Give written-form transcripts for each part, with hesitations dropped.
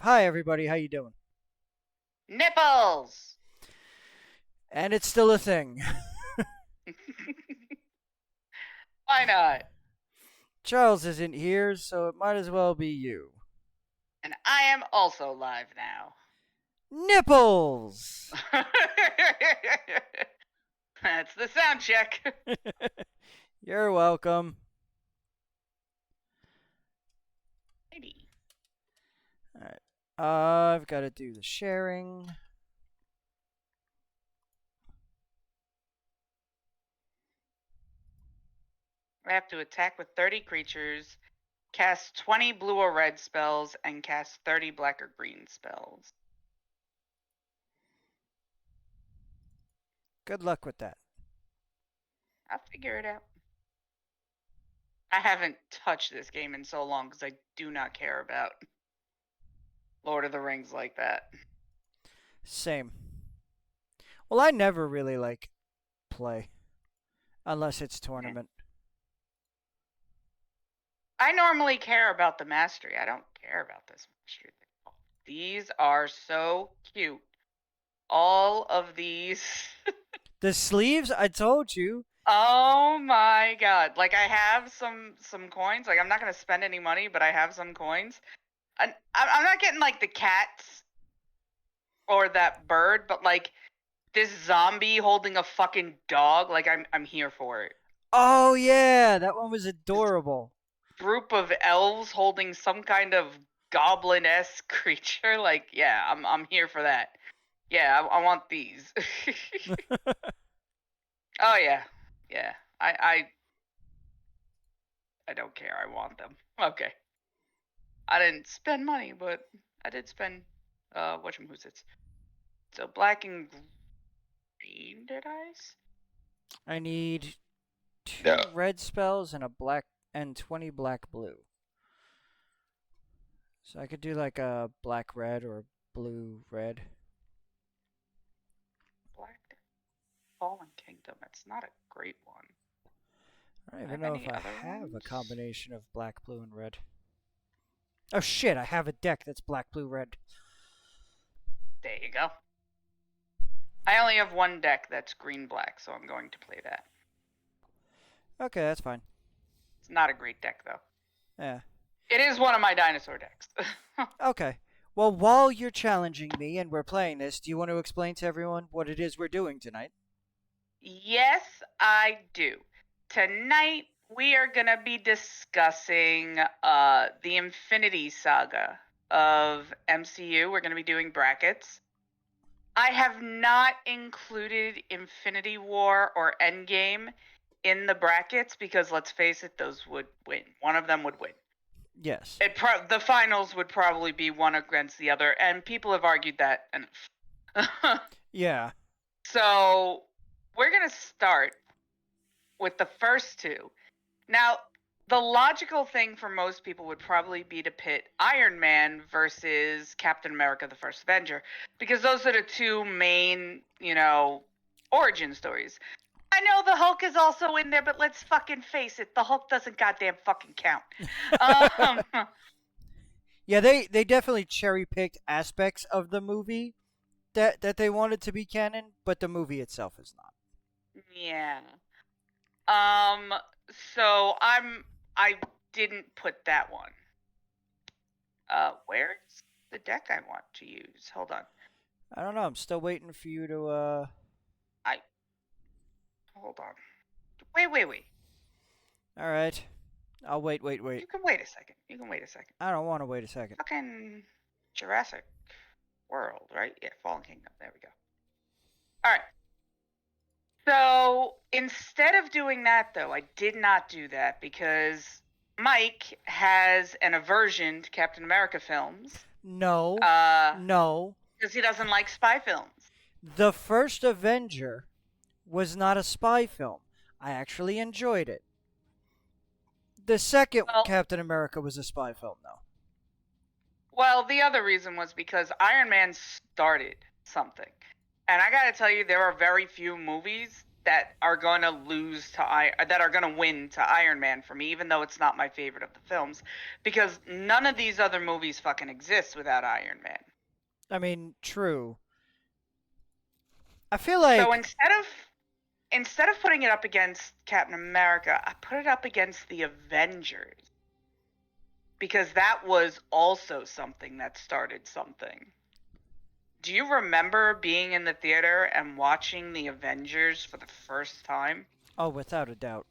Hi everybody, how you doing? Nipples! And it's still a thing. Why not? Charles isn't here, so it might as well be you. And I am also live now. Nipples! That's the sound check. You're welcome. Maybe. Alright. I've got to do the sharing. I have to attack with 30 creatures, cast 20 blue or red spells, and cast 30 black or green spells. Good luck with that. I'll figure it out. I haven't touched this game in so long because I do not care about Lord of the Rings like that. Same. Well, I never really play unless it's tournament. I normally care about the mastery. I don't care about this mastery. These are so cute. All of these. The sleeves, I told you. Oh my god. Like I have some coins. Like I'm not going to spend any money, but I have some coins. And I'm not getting like the cats or that bird, but like this zombie holding a fucking dog, like I'm here for it. Oh yeah, that one was This adorable. group of elves holding some kind of goblin-esque creature, like yeah, I'm here for that. Yeah, I want these. Oh yeah, yeah. I don't care. I want them. Okay. I didn't spend money, but I did spend whatchamacallits. So black and green, did I? I need two No. red spells and a black and 20 black blue. So I could do like a black red or blue red. Black Fallen Kingdom. It's not a great one. I don't Do I even have know if any I other have a ones? combination of black, blue, and red. Oh shit, I have a deck that's black, blue, red. There you go. I only have one deck that's green black, so I'm going to play that. Okay, that's fine. It's not a great deck though. Yeah. It is one of my dinosaur decks. Okay. Well, while you're challenging me and we're playing this, do you want to explain to everyone what it is we're doing tonight? Yes, I do. Tonight we are going to be discussing the Infinity Saga of MCU. We're going to be doing brackets. I have not included Infinity War or Endgame in the brackets because let's face it, those would win. One of them would win. Yes. The finals would probably be one against the other, and people have argued that enough. Yeah. So we're gonna start with the first two. Now, the logical thing for most people would probably be to pit Iron Man versus Captain America: The First Avenger, because those are the two main, origin stories. I know the Hulk is also in there, but let's fucking face it, the Hulk doesn't goddamn fucking count. Um, Yeah, they definitely cherry picked aspects of the movie that they wanted to be canon, but the movie itself is not. yeah. Um, so I didn't put that one. Where's the deck I want to use? Hold on. I don't know. I'm still waiting for you to I hold on. Wait. All right. I'll wait. You can wait a second. You can wait a second. I don't want to wait a second. Fucking Jurassic World, right? Yeah, Fallen Kingdom. There we go. All right. So instead of doing that, though, I did not do that because Mike has an aversion to Captain America films. No. Uh, No. because he doesn't like spy films. The first Avenger was not a spy film. I actually enjoyed it. The second Well, Captain America was a spy film, though. Well, the other reason was because Iron Man started something. And I gotta tell you, there are very few movies that are going to that are going to win to Iron Man for me, even though it's not my favorite of the films, because none of these other movies fucking exist without Iron Man. I mean, true. I feel So like instead of putting it up against Captain America, I put it up against the Avengers, because that was also something that started something. Do you remember being in the theater and watching the Avengers for the first time? oh, without a doubt.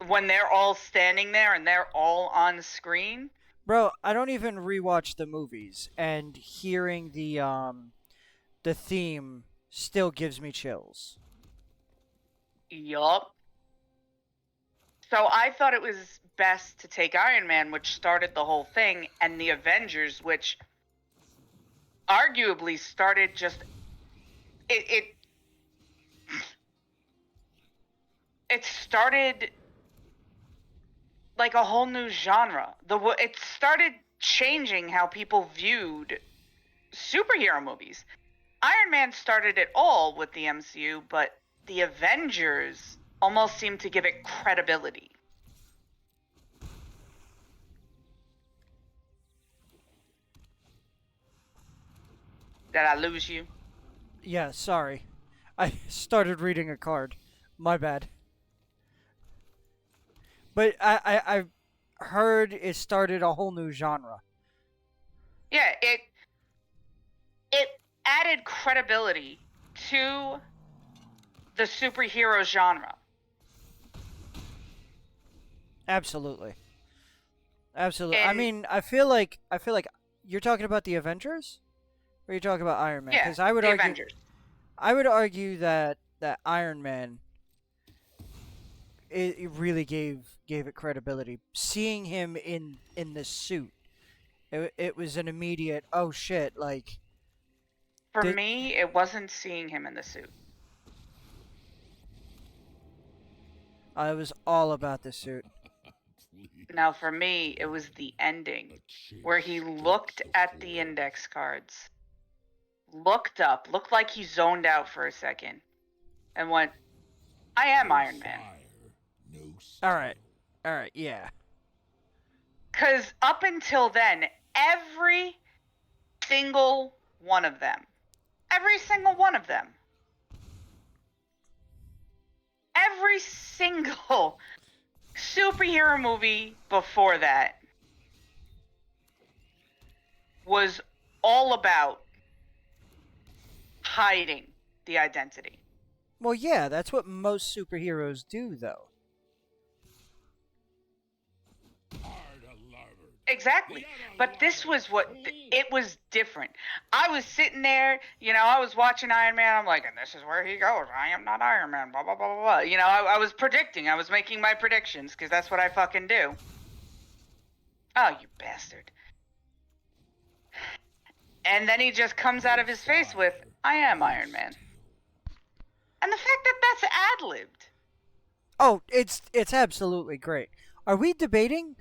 When they're all standing there and they're all on screen? Bro, I don't even rewatch the movies, and hearing the theme still gives me chills. Yup. So I thought it was best to take Iron Man, which started the whole thing, and the Avengers, which arguably started just it it started like a whole new genre. It started changing how people viewed superhero movies. Iron Man started it all with the MCU, but the Avengers almost seemed to give it credibility. Did I lose you? Yeah, sorry. I started reading a card. My bad. But I've heard it started a whole new genre. Yeah, it added credibility to the superhero genre. Absolutely. Absolutely. I And mean, I feel like you're talking about the Avengers, or you're talking about Iron Man? yeah, Because I would the argue, Avengers. that Iron Man it really gave it credibility. Seeing him in the suit, it was an immediate oh shit. Like For did, me, it wasn't seeing him in the suit. I was all about the suit. Now, for me, it was the ending where he looked at the index cards, looked up, looked like he zoned out for a second, and went, I am Iron Man. All right, yeah. Because up until then, every single one of them, every single one of them, every single superhero movie before that was all about hiding the identity. Well, yeah, that's what most superheroes do, though. Exactly. But this was it was different. I was sitting there, I was watching Iron Man. I'm like, and this is where he goes. I am not Iron Man, blah, blah, blah, blah, blah. I was predicting. I was making my predictions because that's what I fucking do. Oh, you bastard. And then he just comes out of his face with, I am Iron Man. And the fact that that's ad-libbed. Oh, it's absolutely great. Are we debating?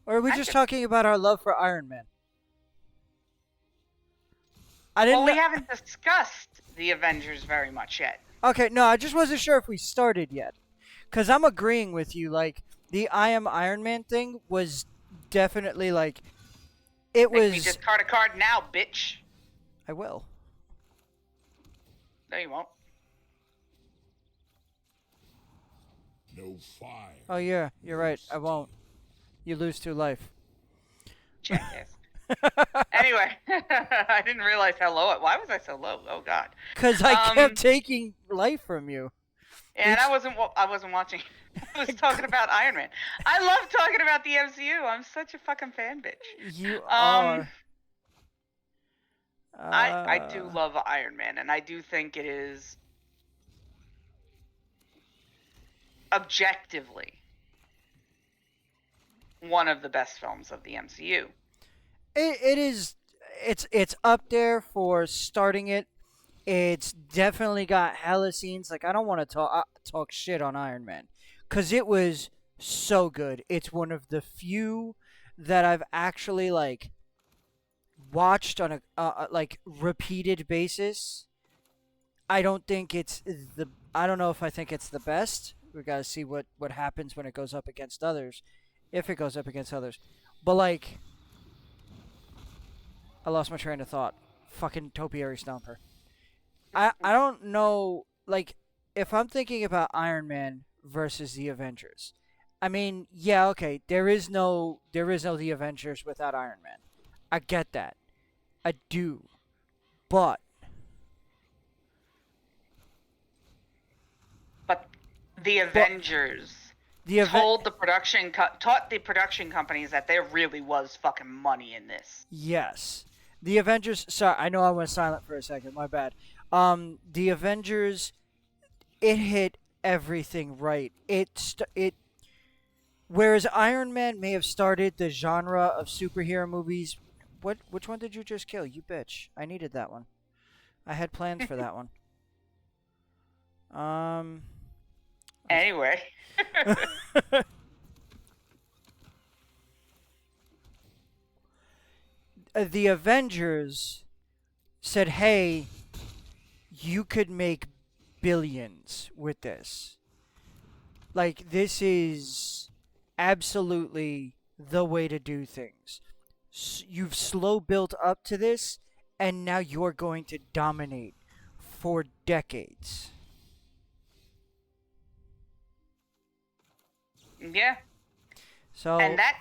Or are we just talking about our love for Iron Man? I didn't Well, we know. haven't discussed the Avengers very much yet. Okay, no, I just wasn't sure if we started yet. Because I'm agreeing with you. Like, the I am Iron Man thing was definitely, like, it Make was. me discard a card now, bitch. I will. No, you won't. No fire. Oh, yeah, you're right. I won't. You lose 2 life. Jackass. Anyway, I didn't realize how low it. Why was I so low? Oh God. Because I kept taking life from you. And I wasn't watching. I was talking about Iron Man. I love talking about the MCU. I'm such a fucking fan bitch. You are. I do love Iron Man, and I do think it is objectively one of the best films of the MCU. It is. It's up there for starting it. It's definitely got hella scenes. Like I don't want to talk shit on Iron Man, cause it was so good. It's one of the few that I've actually like watched on a like repeated basis. I don't think it's the. I don't know if I think it's the best. We gotta see what happens when it goes up against others, if it goes up against others. But like, I lost my train of thought. Fucking Topiary Stomper. I don't know. Like, if I'm thinking about Iron Man versus the Avengers, I mean, yeah, okay. There is no the Avengers without Iron Man. I get that. I do. But But the but Avengers the event. taught the production companies that there really was fucking money in this. Yes. The Avengers. Sorry, I know I went silent for a second. My bad. The Avengers. It hit everything right. It. Whereas Iron Man may have started the genre of superhero movies. Which one did you just kill? You bitch. I needed that one. I had plans for that one. Um. Anyway. The Avengers said, "Hey, you could make billions with this. Like, this is absolutely the way to do things. You've slow built up to this, and now you're going to dominate for decades." Yeah. So, And that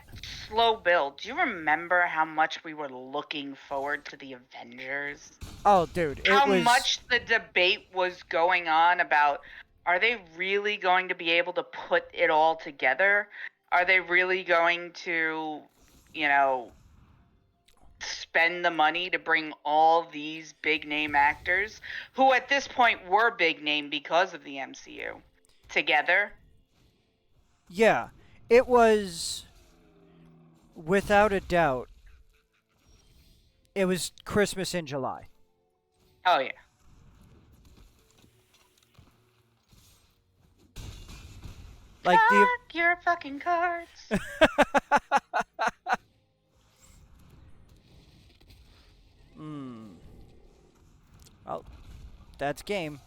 slow build, do you remember how much we were looking forward to the Avengers? oh, dude, it How was. much the debate was going on about, are they really going to be able to put it all together? Are they really going to, you know, spend the money to bring all these big name actors who at this point were big name because of the MCU together? Yeah, it was, without a doubt, it was Christmas in July. Oh yeah. Like, the. Fuck your fucking cards. Hmm. Well, that's game.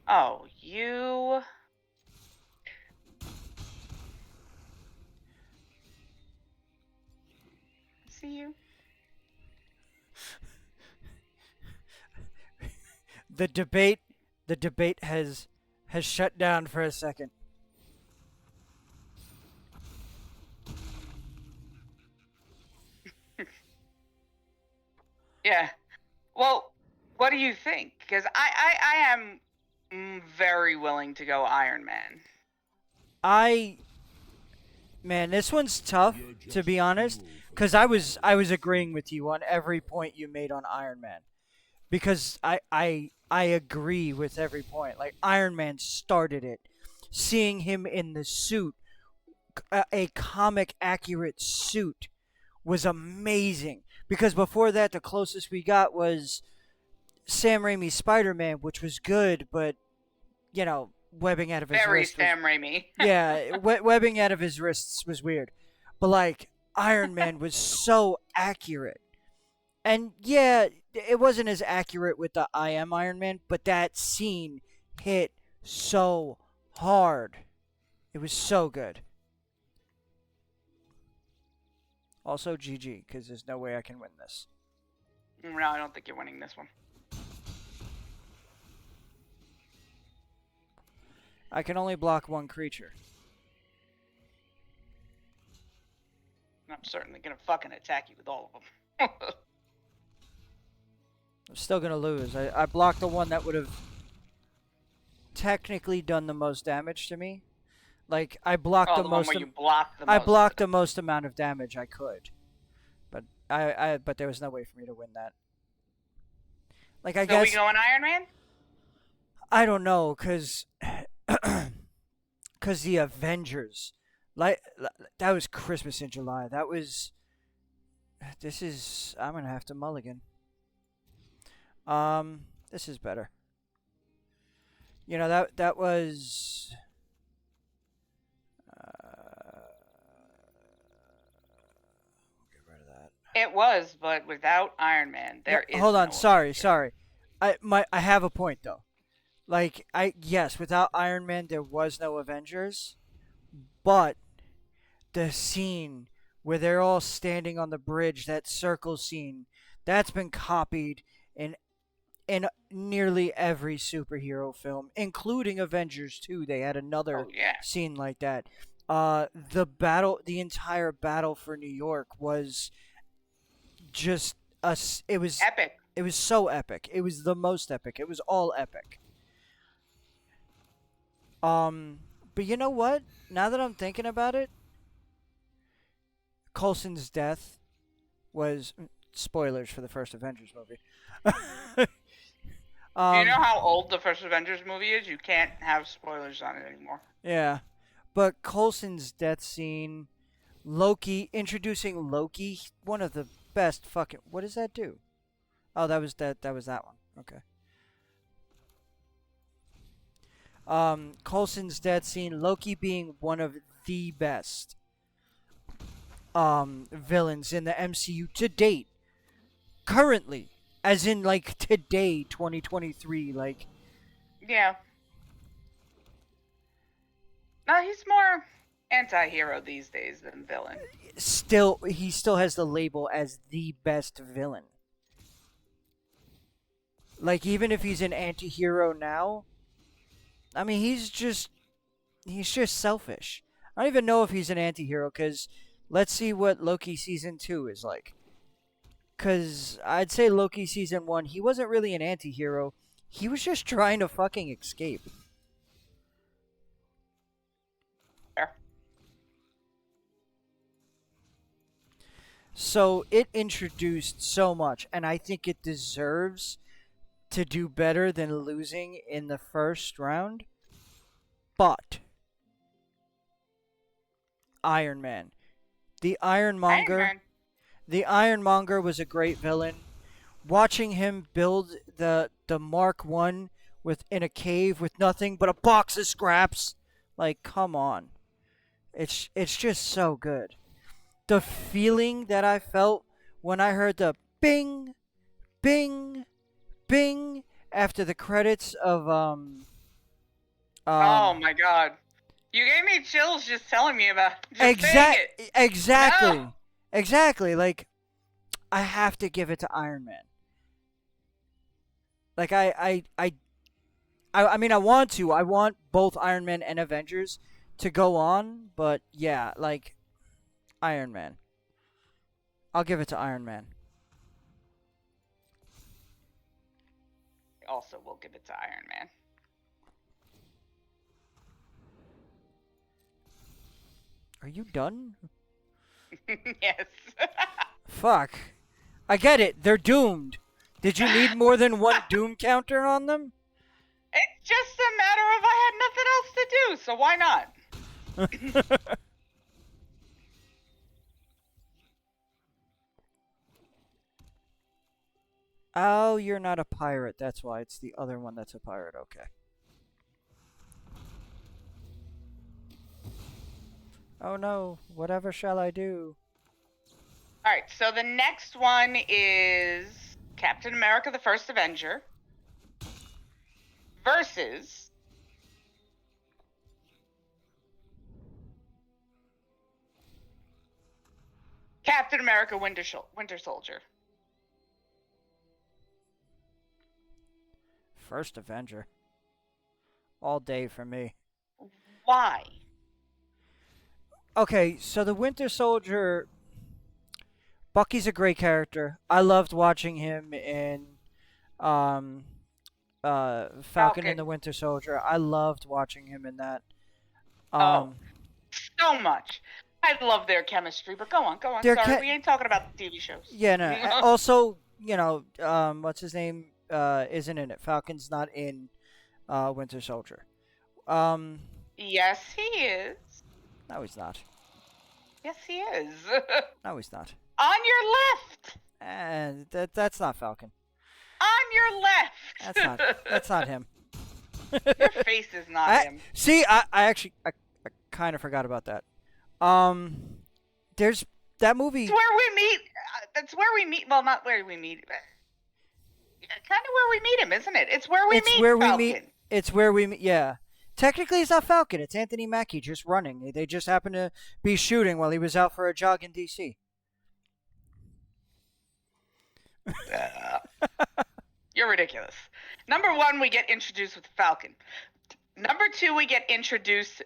Oh, you. See you. The debate the debate has shut down for a second. Yeah. Well, what do you think? Because I am very willing to go Iron Man. I Man, this one's tough, to be honest, cuz I was agreeing with you on every point you made on Iron Man, because I agree with every point. Like, Iron Man started it. Seeing him in the suit, a comic accurate suit, was amazing, because before that the closest we got was Sam Raimi's Spider-Man, which was good, but webbing out of his Very wrist was. Sam Raimi. Yeah, webbing out of his wrists was weird, but like, Iron Man was so accurate, and yeah, it wasn't as accurate with the I Am Iron Man, but that scene hit so hard. It was so good. Also, GG, because there's no way I can win this. No, I don't think you're winning this one. I can only block one creature. I'm certainly gonna fucking attack you with all of them. I'm still gonna lose. I blocked the one that would have technically done the most damage to me. Like, I blocked Oh, the the one most. where you block the I most. blocked the most amount of damage I could, but but there was no way for me to win that. Like, I So we guess going Iron Man? I don't know, cause the Avengers, that was Christmas in July. That was. This is. I'm gonna have to mulligan. This is better. That was. It was, but without Iron Man, there is Hold on, no sorry, Avenger. sorry. I have a point though. Like yes, without Iron Man there was no Avengers, but the scene where they're all standing on the bridge, that circle scene, that's been copied in nearly every superhero film, including Avengers 2. They had another Oh yeah, scene like that. The entire battle for New York was just us. epic. It was so epic. It was the most epic. It was all epic. Um, but you know what? Now that I'm thinking about it, Coulson's death was spoilers for the first Avengers movie. Do you know um, how old the first Avengers movie is? You can't have spoilers on it anymore. yeah, but Coulson's death scene, Loki introducing Loki, one of the best fucking. What does that do? Oh, that was that. That was that one. Okay. Coulson's death scene, Loki being one of the best villains in the MCU to date, currently, as in like today, 2023, like Yeah. No, he's more anti-hero these days than villain. he still has the label as the best villain. Like even if he's an anti-hero now, I mean he's just selfish. I don't even know if he's an anti-hero cuz let's see what Loki season 2 is like. Cuz I'd say Loki season 1, he wasn't really an anti-hero. He was just trying to fucking escape. Fair. So it introduced so much, and I think it deserves to do better than losing in the first round. But Iron Man, the Ironmonger, Iron Man. the Ironmonger was a great villain. Watching him build the Mark One in a cave with nothing but a box of scraps, like come on, it's just so good. The feeling that I felt when I heard the bing, bing, bing after the credits of Oh my god. You gave me chills just telling me about saying it. exactly No. exactly like I have to give it to Iron Man. Like I mean I want both Iron Man and Avengers to go on, but yeah, like Iron Man. I'll give it to Iron Man. Also, we'll give it to Iron Man. Are you done? Yes. Fuck. I get it. They're doomed. Did you need more than one doom counter on them? It's just a matter of I had nothing else to do, so why not? Oh, you're not a pirate. That's why it's the other one that's a pirate. Okay. Oh no. Whatever shall I do? All right, so the next one is Captain America: The First Avenger versus Captain America: Winter Soldier. First Avenger. All day for me. Why? Okay, so the Winter Soldier. Bucky's a great character. I loved watching him in um, Falcon and the Winter Soldier. I loved watching him in that. Oh, so much. I love their chemistry, but go on. Sorry, we ain't talking about the TV shows. Yeah, no. Also, you know, what's his name? Isn't in it. Falcon's not in Winter Soldier. Yes, he is. No, he's not. Yes, he is. No, he's not. On your left. And that's not Falcon. On your left. That's not him. Your face is not him. See, I actually kind of forgot about that. There's that movie. It's where we meet That's where we meet. Well, not where we meet. Kind of where we meet him, isn't it? It's where we It's meet where we Falcon. meet. It's where we meet. Yeah. Technically, it's not Falcon. It's Anthony Mackie just running. They just happened to be shooting while he was out for a jog in D.C. You're ridiculous. Number 1, we get introduced with Falcon. Number 2, we get introduced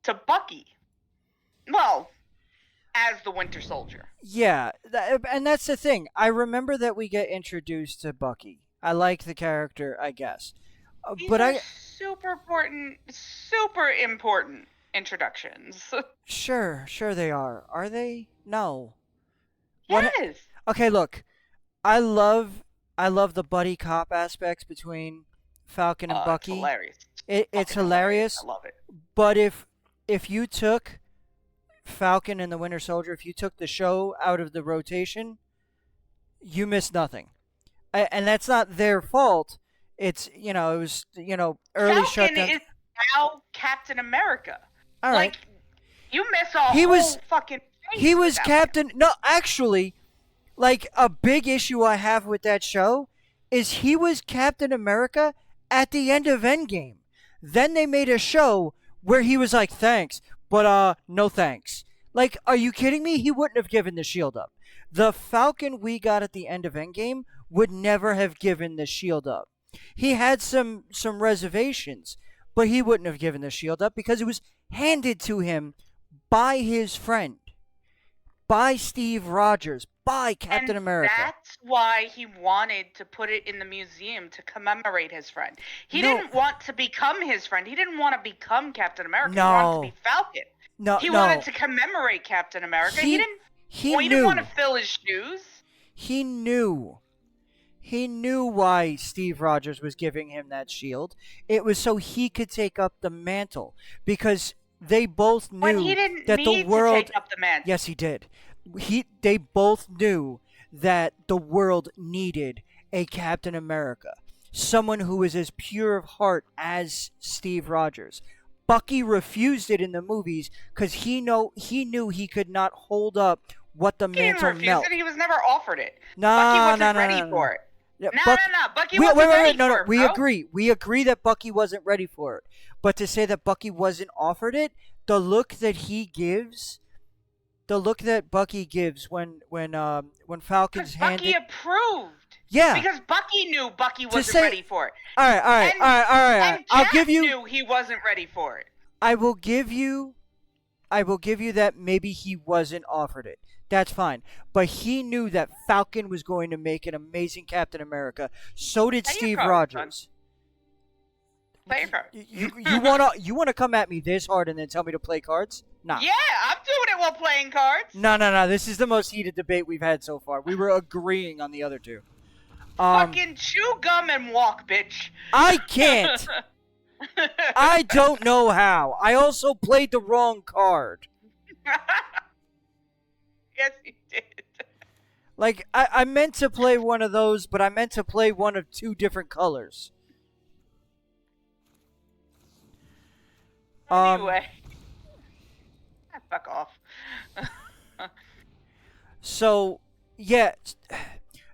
to Bucky. Well, as the Winter Soldier. Yeah, and that's the thing. I remember that we get introduced to Bucky. I like the character, I guess. These But are super important introductions. Sure they are. Are they? No. Yes. Okay, look. I love the buddy cop aspects between Falcon and Bucky. It's hilarious. It's hilarious. I love it. But if you took Falcon and the Winter Soldier, if you took the show out of the rotation, you missed nothing. And that's not their fault. It's, it was, early Falcon shutdown. is now Captain America. All right. Like, you miss a whole fucking face. He was Captain. No, actually, like, a big issue I have with that show is he was Captain America at the end of Endgame. Then they made a show where he was like, thanks, but no thanks. Like, are you kidding me? He wouldn't have given the shield up. The Falcon we got at the end of Endgame would never have given the shield up. He had some reservations, but he wouldn't have given the shield up because it was handed to him by his friend, by Steve Rogers, by Captain America. That's why he wanted to put it in the museum to commemorate his friend. He didn't want to become his friend. He didn't want to become Captain America. No. He wanted to be Falcon. He wanted to commemorate Captain America. He didn't want to fill his shoes. He knew why Steve Rogers was giving him that shield. It was so he could take up the mantle, because they both knew But he didn't that need the world. to take up the mantle. Yes, he did. They both knew that the world needed a Captain America, someone who was as pure of heart as Steve Rogers. Bucky refused it in the movies because he knew he could not hold up what the mantle He didn't refuse it. He was never offered it. No, Bucky wasn't ready for it. Yeah, No. Bucky wasn't ready for it, We bro. agree. We agree that Bucky wasn't ready for it. But to say that Bucky wasn't offered it, the look that Bucky gives when Falcon's handed. Bucky approved. Yeah. Because Bucky knew Bucky wasn't ready for it. All right. And I'll Cap give you. knew he wasn't ready for it. I will give you that maybe he wasn't offered it. That's fine. But he knew that Falcon was going to make an amazing Captain America. So did Steve Rogers. Play your cards. You wanna come at me this hard and then tell me to play cards? Nah. Yeah, I'm doing it while playing cards. No. This is the most heated debate we've had so far. We were agreeing on the other two. Fucking chew gum and walk, bitch. I can't. I don't know how. I also played the wrong card. Yes, you did. Like, I meant to play one of those, but I meant to play one of two different colors. Anyway. Fuck off. So, yeah.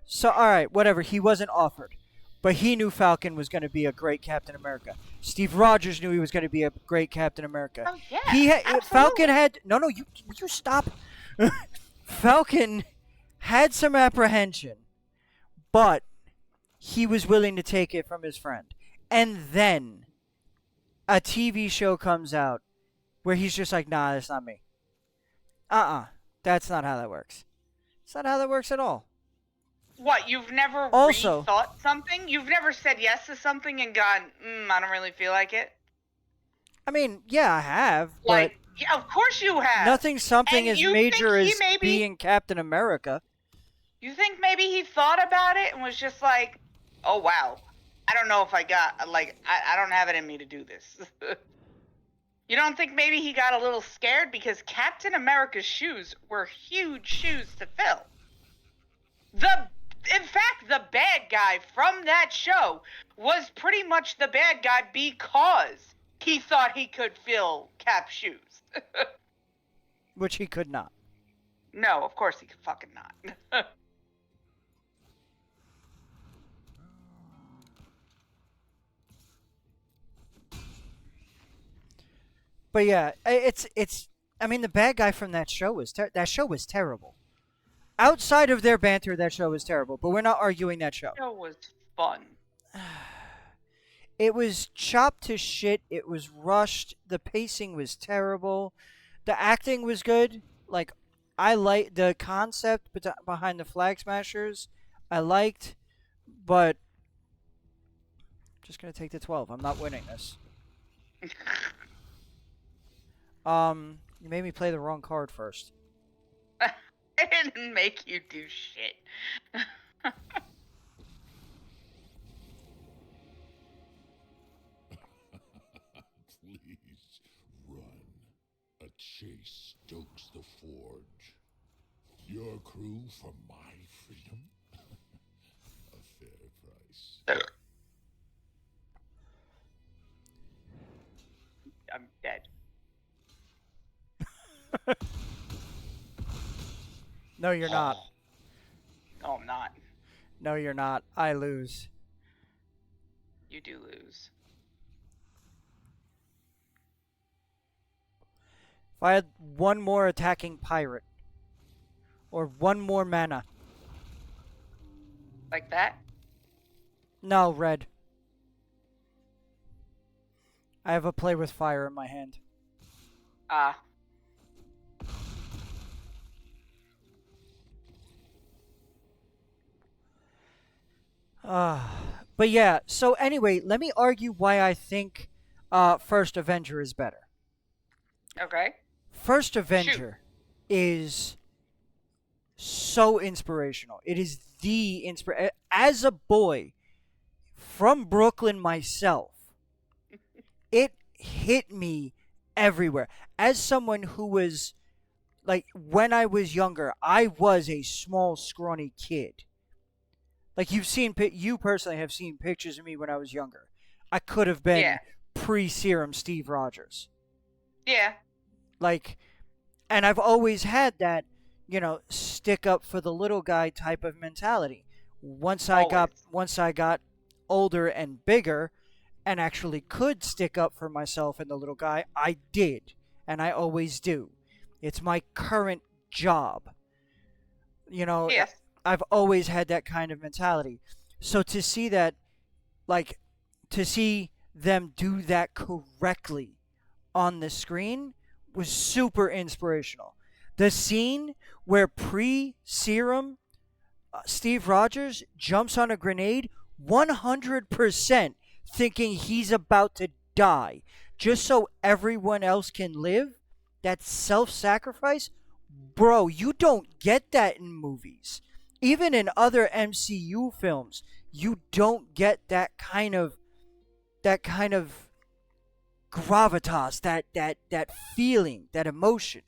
So, alright, whatever. He wasn't offered. But he knew Falcon was going to be a great Captain America. Steve Rogers knew he was going to be a great Captain America. Oh, yeah. Absolutely. Falcon had... No, you stop. Falcon had some apprehension, but he was willing to take it from his friend. And then a TV show comes out where he's just like, nah, that's not me. That's not how that works. It's not how that works at all. What, you've never Also, rethought something? You've never said yes to something and gone, I don't really feel like it? I mean, yeah, I have, Like, yeah, of course you have. something And as you major think as he maybe- being Captain America. You think maybe he thought about it and was just like, oh, wow. I don't know if I got, like, I don't have it in me to do this. You don't think maybe he got a little scared? Because Captain America's shoes were huge shoes to fill. In fact, the bad guy from that show was pretty much the bad guy because he thought he could fill Cap's shoes. Which he could not. No, of course he could fucking not. But yeah, it's. I mean, the bad guy from that show that show was terrible. Outside of their banter, that show was terrible. But we're not arguing that show. Show was fun. It was chopped to shit. It was rushed. The pacing was terrible. The acting was good. Like, I like the concept behind the Flag Smashers. I liked, but just gonna take the 12. I'm not winning this. You made me play the wrong card first. I didn't make you do shit. Please run. A chase stokes the forge. Your crew for my freedom? A fair price. I'm dead. No, you're not. No, I'm not. No, you're not. I lose. You do lose. If I had one more attacking pirate, or one more mana. Like that? No, red. I have a play with fire in my hand. Ah. But yeah, so anyway, let me argue why I think First Avenger is better. Okay. First Avenger is so inspirational. It is the as a boy from Brooklyn myself, it hit me everywhere. As someone who was like when I was younger, I was a small scrawny kid. Like you personally have seen pictures of me when I was younger. I could have been pre-serum Steve Rogers. Yeah. Like, and I've always had that, stick up for the little guy type of mentality. Once I got older and bigger, and actually could stick up for myself and the little guy, I did, and I always do. It's my current job. Yes. I've always had that kind of mentality. So to see that, to see them do that correctly on the screen was super inspirational. The scene where pre-serum Steve Rogers jumps on a grenade 100% thinking he's about to die just so everyone else can live, that self-sacrifice, bro, you don't get that in movies. Even in other MCU films, you don't get that kind of gravitas, that feeling, that emotion.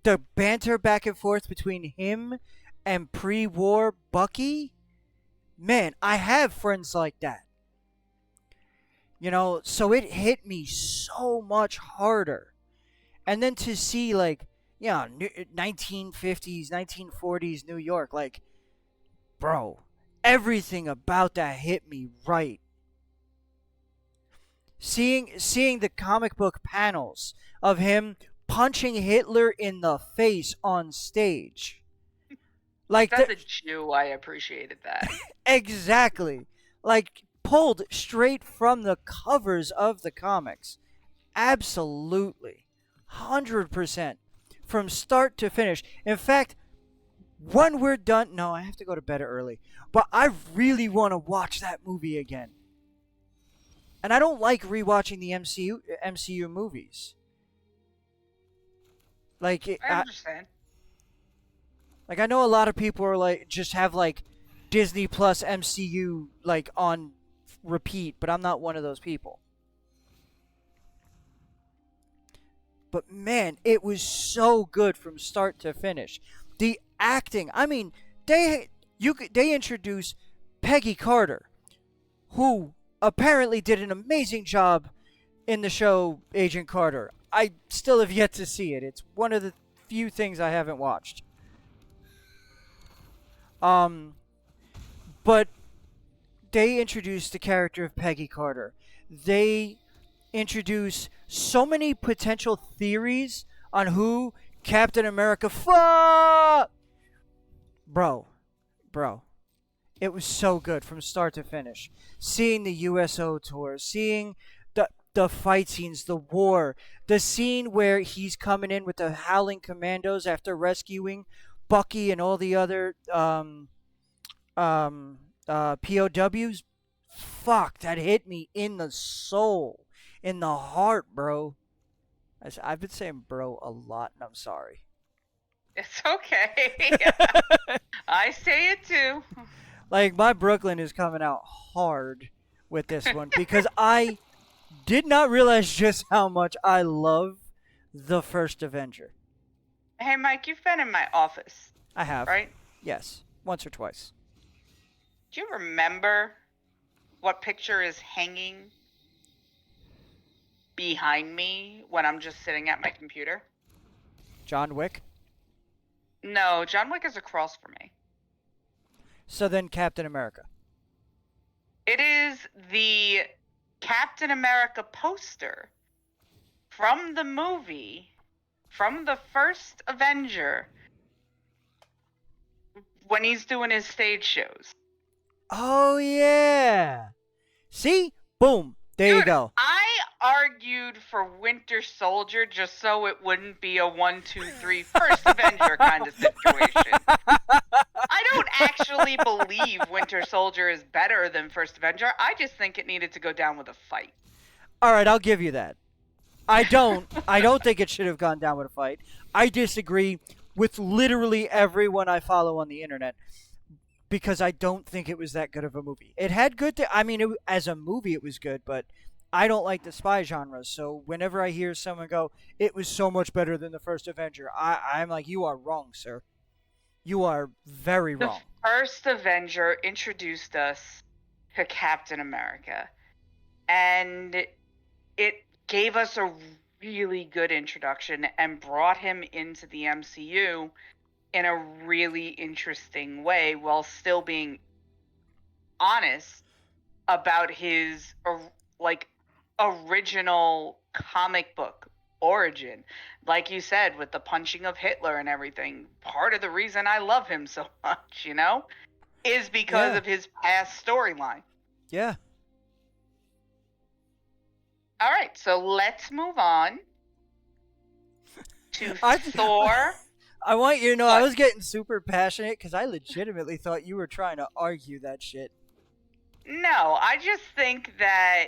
The banter back and forth between him and pre-war Bucky, man, I have friends like that. So it hit me so much harder. And then to see 1950s, 1940s New York, bro, everything about that hit me right. Seeing the comic book panels of him punching Hitler in the face on stage. As a Jew, I appreciated that. Exactly. Pulled straight from the covers of the comics. Absolutely. 100%. From start to finish. In fact, when we're done... No, I have to go to bed early. But I really want to watch that movie again. And I don't like rewatching the MCU movies. I understand. I know a lot of people are just have Disney Plus MCU on repeat, but I'm not one of those people. But man, it was so good from start to finish. The acting, I mean, they introduced Peggy Carter, who apparently did an amazing job in the show Agent Carter. I still have yet to see it. It's one of the few things I haven't watched. But they introduced the character of Peggy Carter. They introduce so many potential theories on who Captain America fuck. Bro, bro, it was so good from start to finish. Seeing the USO tour, seeing the fight scenes, the war, the scene where he's coming in with the Howling Commandos after rescuing Bucky and all the other um, POWs. Fuck, that hit me in the soul, in the heart, bro. I've been saying bro a lot, and I'm sorry. It's okay. I say it too. Like, my Brooklyn is coming out hard with this one because I did not realize just how much I love the first Avenger. Hey, Mike, you've been in my office, I have. right? Yes. Once or twice. Do you remember what picture is hanging behind me when I'm just sitting at my computer? John Wick. No, John Wick is across from me. So then Captain America. It is the Captain America poster from the movie, from the first Avenger, when he's doing his stage shows. Oh, yeah. See? Boom. There you Dude, go. I argued for Winter Soldier just so it wouldn't be a 1, 2, 3 first Avenger kind of situation. I don't actually believe Winter Soldier is better than First Avenger. I just think it needed to go down with a fight. All right, I'll give you that. I don't think it should have gone down with a fight. I disagree with literally everyone I follow on the internet because I don't think it was that good of a movie. It had good as a movie it was good, but I don't like the spy genre. So whenever I hear someone go, "It was so much better than the first Avenger," I'm like, "You are wrong, sir. You are very wrong." The first Avenger introduced us to Captain America, and it gave us a really good introduction and brought him into the MCU in a really interesting way while still being honest about his original comic book origin. Like you said, with the punching of Hitler and everything, part of the reason I love him so much, is because of his past storyline. Yeah. All right, so let's move on to Thor. I want you to know I What? was getting super passionate because I legitimately thought you were trying to argue that shit. No, I just think that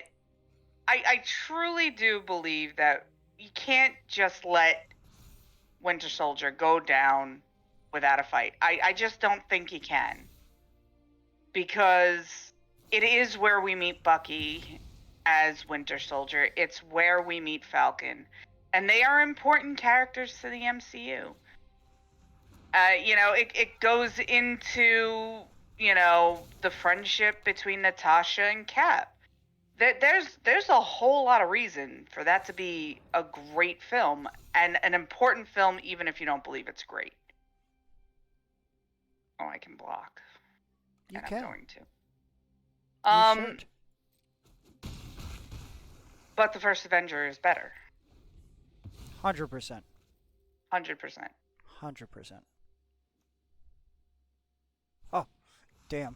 I truly do believe that you can't just let Winter Soldier go down without a fight. I just don't think you can. Because it is where we meet Bucky as Winter Soldier. It's where we meet Falcon. And they are important characters to the MCU. It goes into, the friendship between Natasha and Cap. There's a whole lot of reason for that to be a great film and an important film, even if you don't believe it's great. Oh, I can block. You and can. I'm going to. You should. But the first Avenger is better. 100%. 100%. 100%. Oh, damn.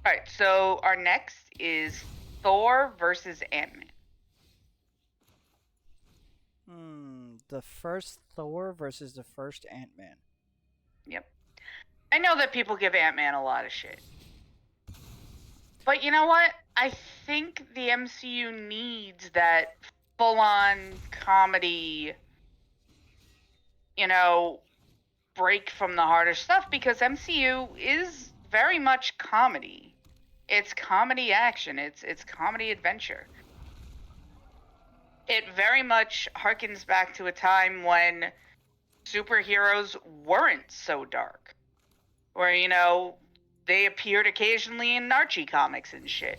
All right, so our next is Thor versus Ant-Man. The first Thor versus the first Ant-Man. Yep. I know that people give Ant-Man a lot of shit. But you know what? I think the MCU needs that full-on comedy, break from the harder stuff, because MCU is very much comedy. It's comedy action. It's comedy adventure. It very much harkens back to a time when superheroes weren't so dark. Where, they appeared occasionally in Archie comics and shit.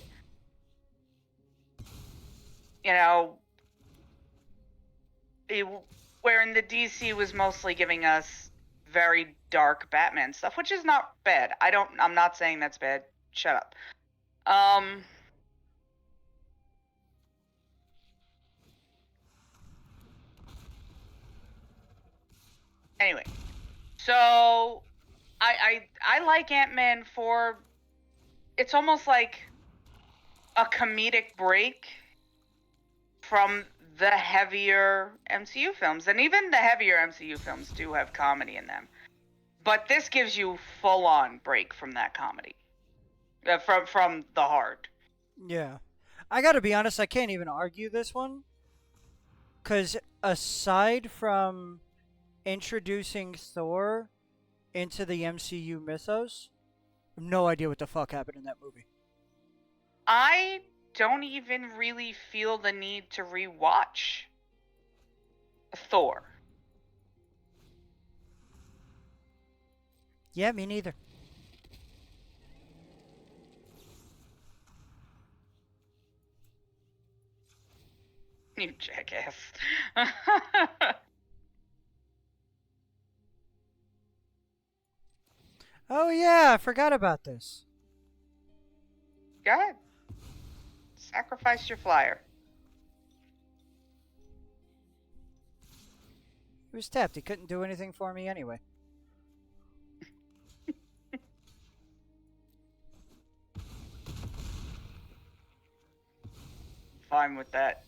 Wherein the DC was mostly giving us very dark Batman stuff, which is not bad. I'm not saying that's bad. Shut up. Anyway, so I like Ant-Man for it's almost like a comedic break from the heavier MCU films, and even the heavier MCU films do have comedy in them. But this gives you full-on break from that comedy, from the hard. Yeah. I gotta be honest, I can't even argue this one. Because aside from introducing Thor into the MCU mythos, I have no idea what the fuck happened in that movie. I don't even really feel the need to rewatch Thor. Yeah, me neither. You jackass. Oh, yeah, I forgot about this. Go ahead. Sacrifice your flyer. He was tapped. He couldn't do anything for me anyway. Fine with that.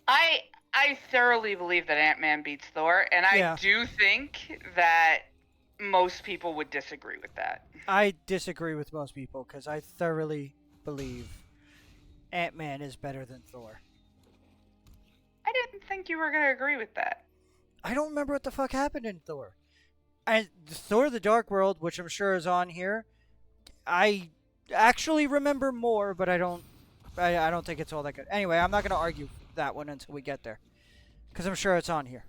I I thoroughly believe that Ant-Man beats Thor, and I Yeah. do think that most people would disagree with that. I disagree with most people because I thoroughly believe Ant-Man is better than Thor. I didn't think you were going to agree with that. I don't remember what the fuck happened in Thor. And Thor: The Dark World, which I'm sure is on here, I actually remember more, but I don't. I don't think it's all that good. Anyway, I'm not gonna argue that one until we get there, because I'm sure it's on here.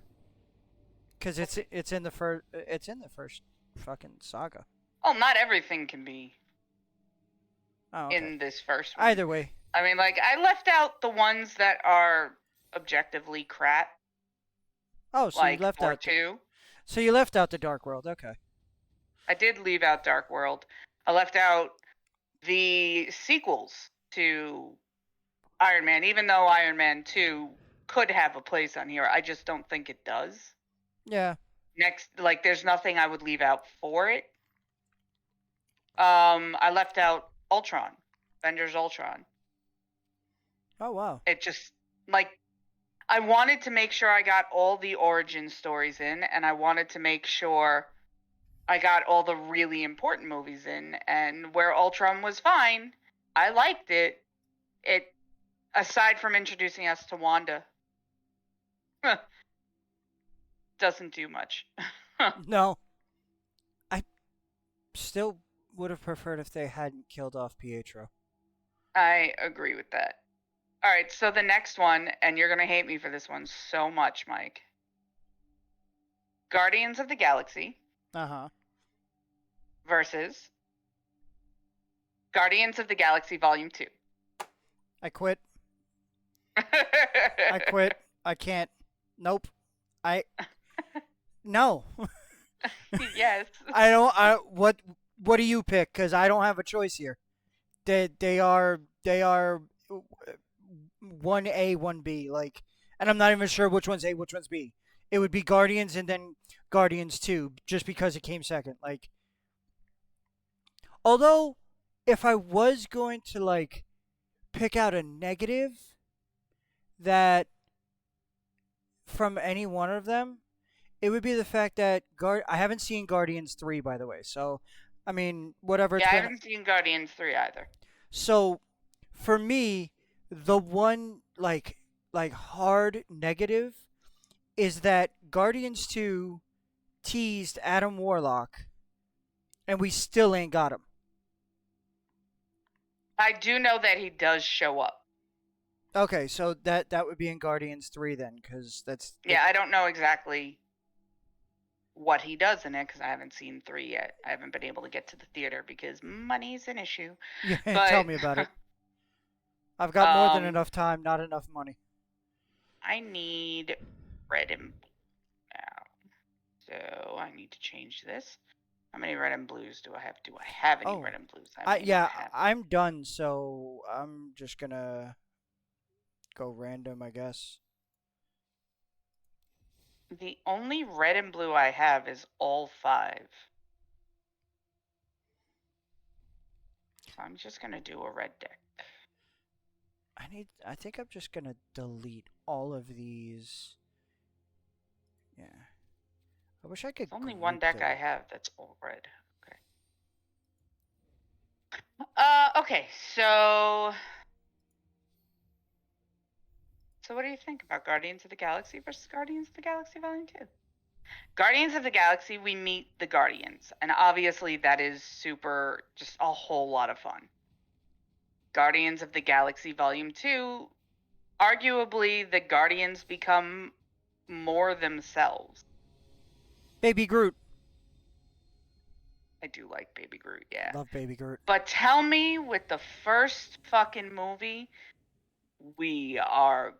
Because it's in the first fucking saga. Well, not everything can be Oh, okay. in this first one. Either way. I mean, like, I left out the ones that are objectively crap. Oh, so like you left Thor out. 2. So you left out the Dark World. Okay. I did leave out Dark World. I left out the sequels to Iron Man, even though Iron Man 2 could have a place on here. I just don't think it does. Yeah. Next, like, there's nothing I would leave out for it. I left out Ultron, Avengers Ultron. Oh wow. It just, like, I wanted to make sure I got all the origin stories in, and I wanted to make sure I got all the really important movies in. And where Ultron was fine, I liked it. It, aside from introducing us to Wanda, doesn't do much. No. I still would have preferred if they hadn't killed off Pietro. I agree with that. All right, so the next one, and you're gonna hate me for this one so much, Mike. Guardians of the Galaxy Uh huh. versus Guardians of the Galaxy Volume 2. I quit. I quit. I can't. Nope. I no. Yes. I don't. I what do you pick? Because I don't have a choice here. They are 1A 1B like, and I'm not even sure which one's A, which one's B. It would be Guardians and then Guardians 2, just because it came second. Like, although if I was going to like pick out a negative that from any one of them, it would be the fact that I haven't seen Guardians 3, by the way. So, I mean, whatever Yeah, it's I been. haven't seen Guardians 3 either. So, for me, the one like hard negative is that Guardians 2 teased Adam Warlock and we still ain't got him. I do know that he does show up. Okay, so that would be in Guardians 3 then, cuz that's Yeah, I don't know exactly what he does in it because I haven't seen 3 yet. I haven't been able to get to the theater because money's an issue. Yeah, But tell me about it. I've got more than um, enough time, not enough money. I need red and blue now. So I need to change this. How many red and blues do I have? Do I have any Oh, red and blues? I may yeah, not have. I'm done, so I'm just gonna go random, I guess. The only red and blue I have is all 5. So I'm just gonna do a red deck. I think I'm just gonna delete all of these. Yeah. I wish I could There's only one group deck them. I have that's all red. Okay, so what do you think about Guardians of the Galaxy versus Guardians of the Galaxy Volume 2? Guardians of the Galaxy, we meet the Guardians, and obviously that is super, just a whole lot of fun. Guardians of the Galaxy Volume 2, arguably the Guardians become more themselves. Baby Groot. I do like Baby Groot, yeah. Love Baby Groot. But tell me, with the first fucking movie, we are...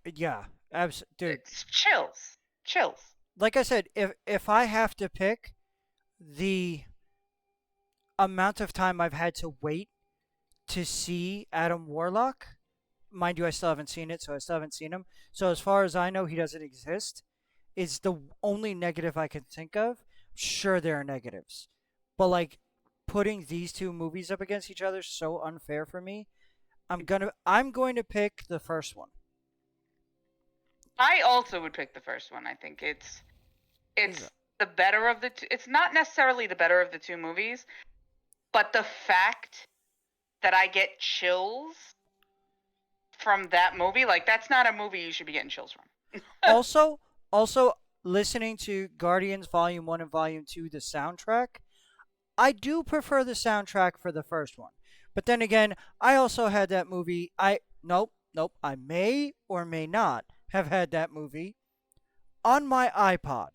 Yeah, dude. It's chills. Like I said, if I have to pick the amount of time I've had to wait to see Adam Warlock, mind you, I still haven't seen it, so I still haven't seen him. So as far as I know, he doesn't exist. Is the only negative I can think of. Sure, there are negatives, but like putting these two movies up against each other is so unfair for me. I'm going to pick the first one. I also would pick the first one. I think it's the better of the two. It's not necessarily the better of the two movies, but the fact that I get chills from that movie, like, that's not a movie you should be getting chills from. also listening to Guardians Volume 1 and Volume 2, the soundtrack, I do prefer the soundtrack for the first one. But then again, I also had that movie. Nope. I may or may not have had that movie on my iPod.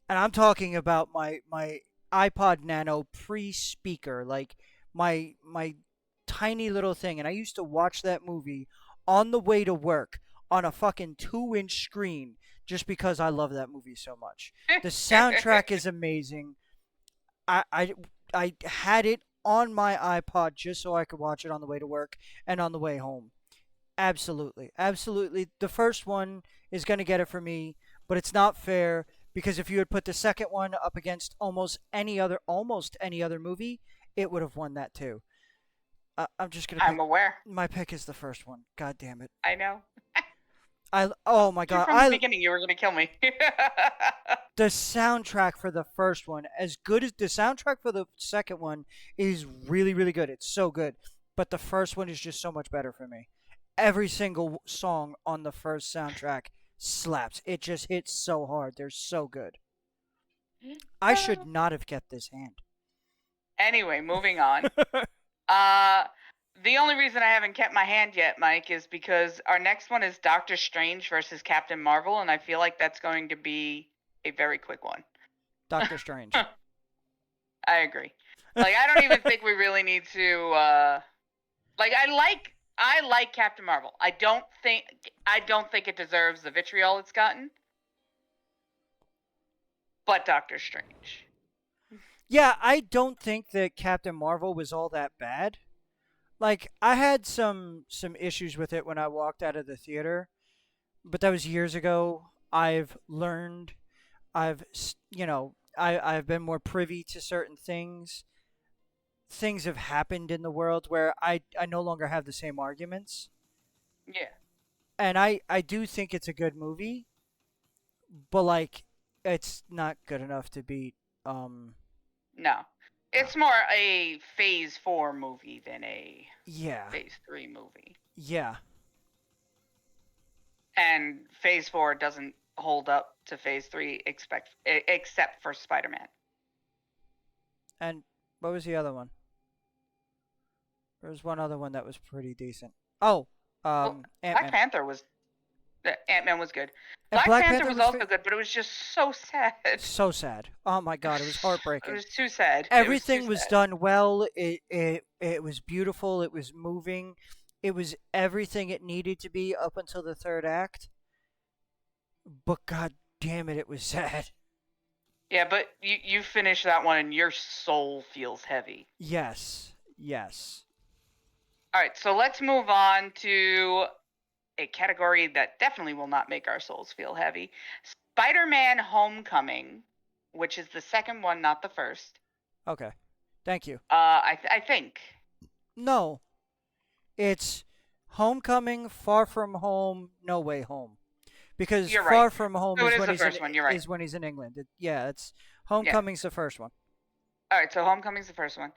And I'm talking about my iPod Nano pre-speaker, like my tiny little thing. And I used to watch that movie on the way to work on a fucking 2-inch screen just because I love that movie so much. The soundtrack is amazing. I had it on my iPod just so I could watch it on the way to work and on the way home. Absolutely. The first one is going to get it for me, but it's not fair because if you had put the second one up against almost any other movie, it would have won that too. I'm just going to I'm aware. My pick is the first one. God damn it. I know. Oh my god. From the beginning, you were going to kill me. The soundtrack for the first one, as good as the soundtrack for the second one, is really, really good. It's so good. But the first one is just so much better for me. Every single song on the first soundtrack slaps. It just hits so hard. They're so good. I should not have kept this hand. Anyway, moving on. The only reason I haven't kept my hand yet, Mike, is because our next one is Doctor Strange versus Captain Marvel, and I feel like that's going to be a very quick one. Doctor Strange. I agree. Like, I don't even think we really need to. Like, I like Captain Marvel. I don't think it deserves the vitriol it's gotten. But Doctor Strange. Yeah, I don't think that Captain Marvel was all that bad. Like, I had some issues with it when I walked out of the theater, but that was years ago. I've learned, I've I've been more privy to certain things. Things have happened in the world where I no longer have the same arguments. Yeah. And I do think it's a good movie, but like it's not good enough to beat No. It's more a Phase 4 movie than a Phase 3 movie. Yeah. And Phase 4 doesn't hold up to Phase 3 except for Spider-Man. And what was the other one? There was one other one that was pretty decent. Oh, Ant-Man. Black Panther was... Ant-Man was good. And Black Panther was also good, but it was just so sad. So sad. Oh my god, it was heartbreaking. It was too sad. Everything was done well. It was beautiful. It was moving. It was everything it needed to be up until the third act. But god damn it, it was sad. Yeah, but you finish that one and your soul feels heavy. Yes. All right, so let's move on to a category that definitely will not make our souls feel heavy. Spider-Man: Homecoming, which is the second one, not the first. Okay. Thank you. I think. No, it's Homecoming, Far From Home, No Way Home. Because You're right. Far From Home So it is is when the he's in first one. You're right. England. Yeah, it's Yeah. Homecoming's the first one. All right. So Homecoming's the first one.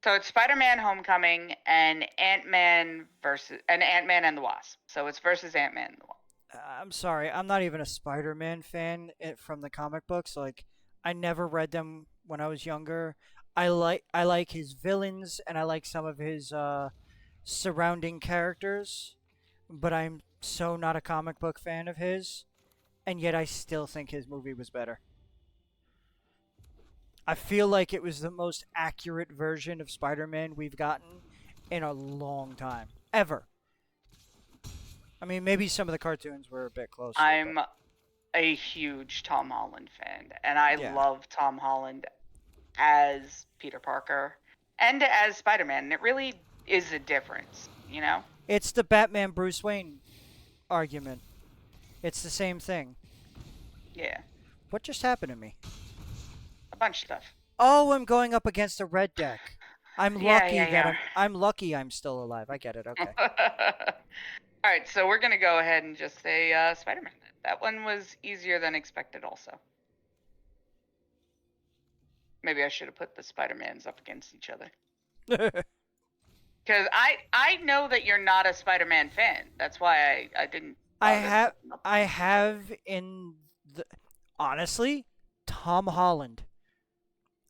So it's Spider-Man: Homecoming and Ant-Man and the Wasp. So it's versus Ant-Man and the Wasp. I'm sorry, I'm not even a Spider-Man fan from the comic books. Like, I never read them when I was younger. I like his villains and I like some of his surrounding characters, but I'm so not a comic book fan of his, and yet I still think his movie was better. I feel like it was the most accurate version of Spider-Man we've gotten in a long time, ever. I mean, maybe some of the cartoons were a bit closer, I'm but a huge Tom Holland fan, and I yeah. love Tom Holland as Peter Parker and as Spider-Man. And it really is a difference, you know? It's the Batman Bruce Wayne argument. It's the same thing. Yeah, What just happened to me? a bunch of stuff. Oh, I'm going up against a red deck. Yeah. I'm lucky I'm still alive. I get it. Okay. All right, so we're gonna go ahead and just say Spider-Man. That one was easier than expected, also. Maybe I should have put the Spider-Mans up against each other. Because I know that you're not a Spider-Man fan. That's why I didn't. I have in the honestly Tom Holland.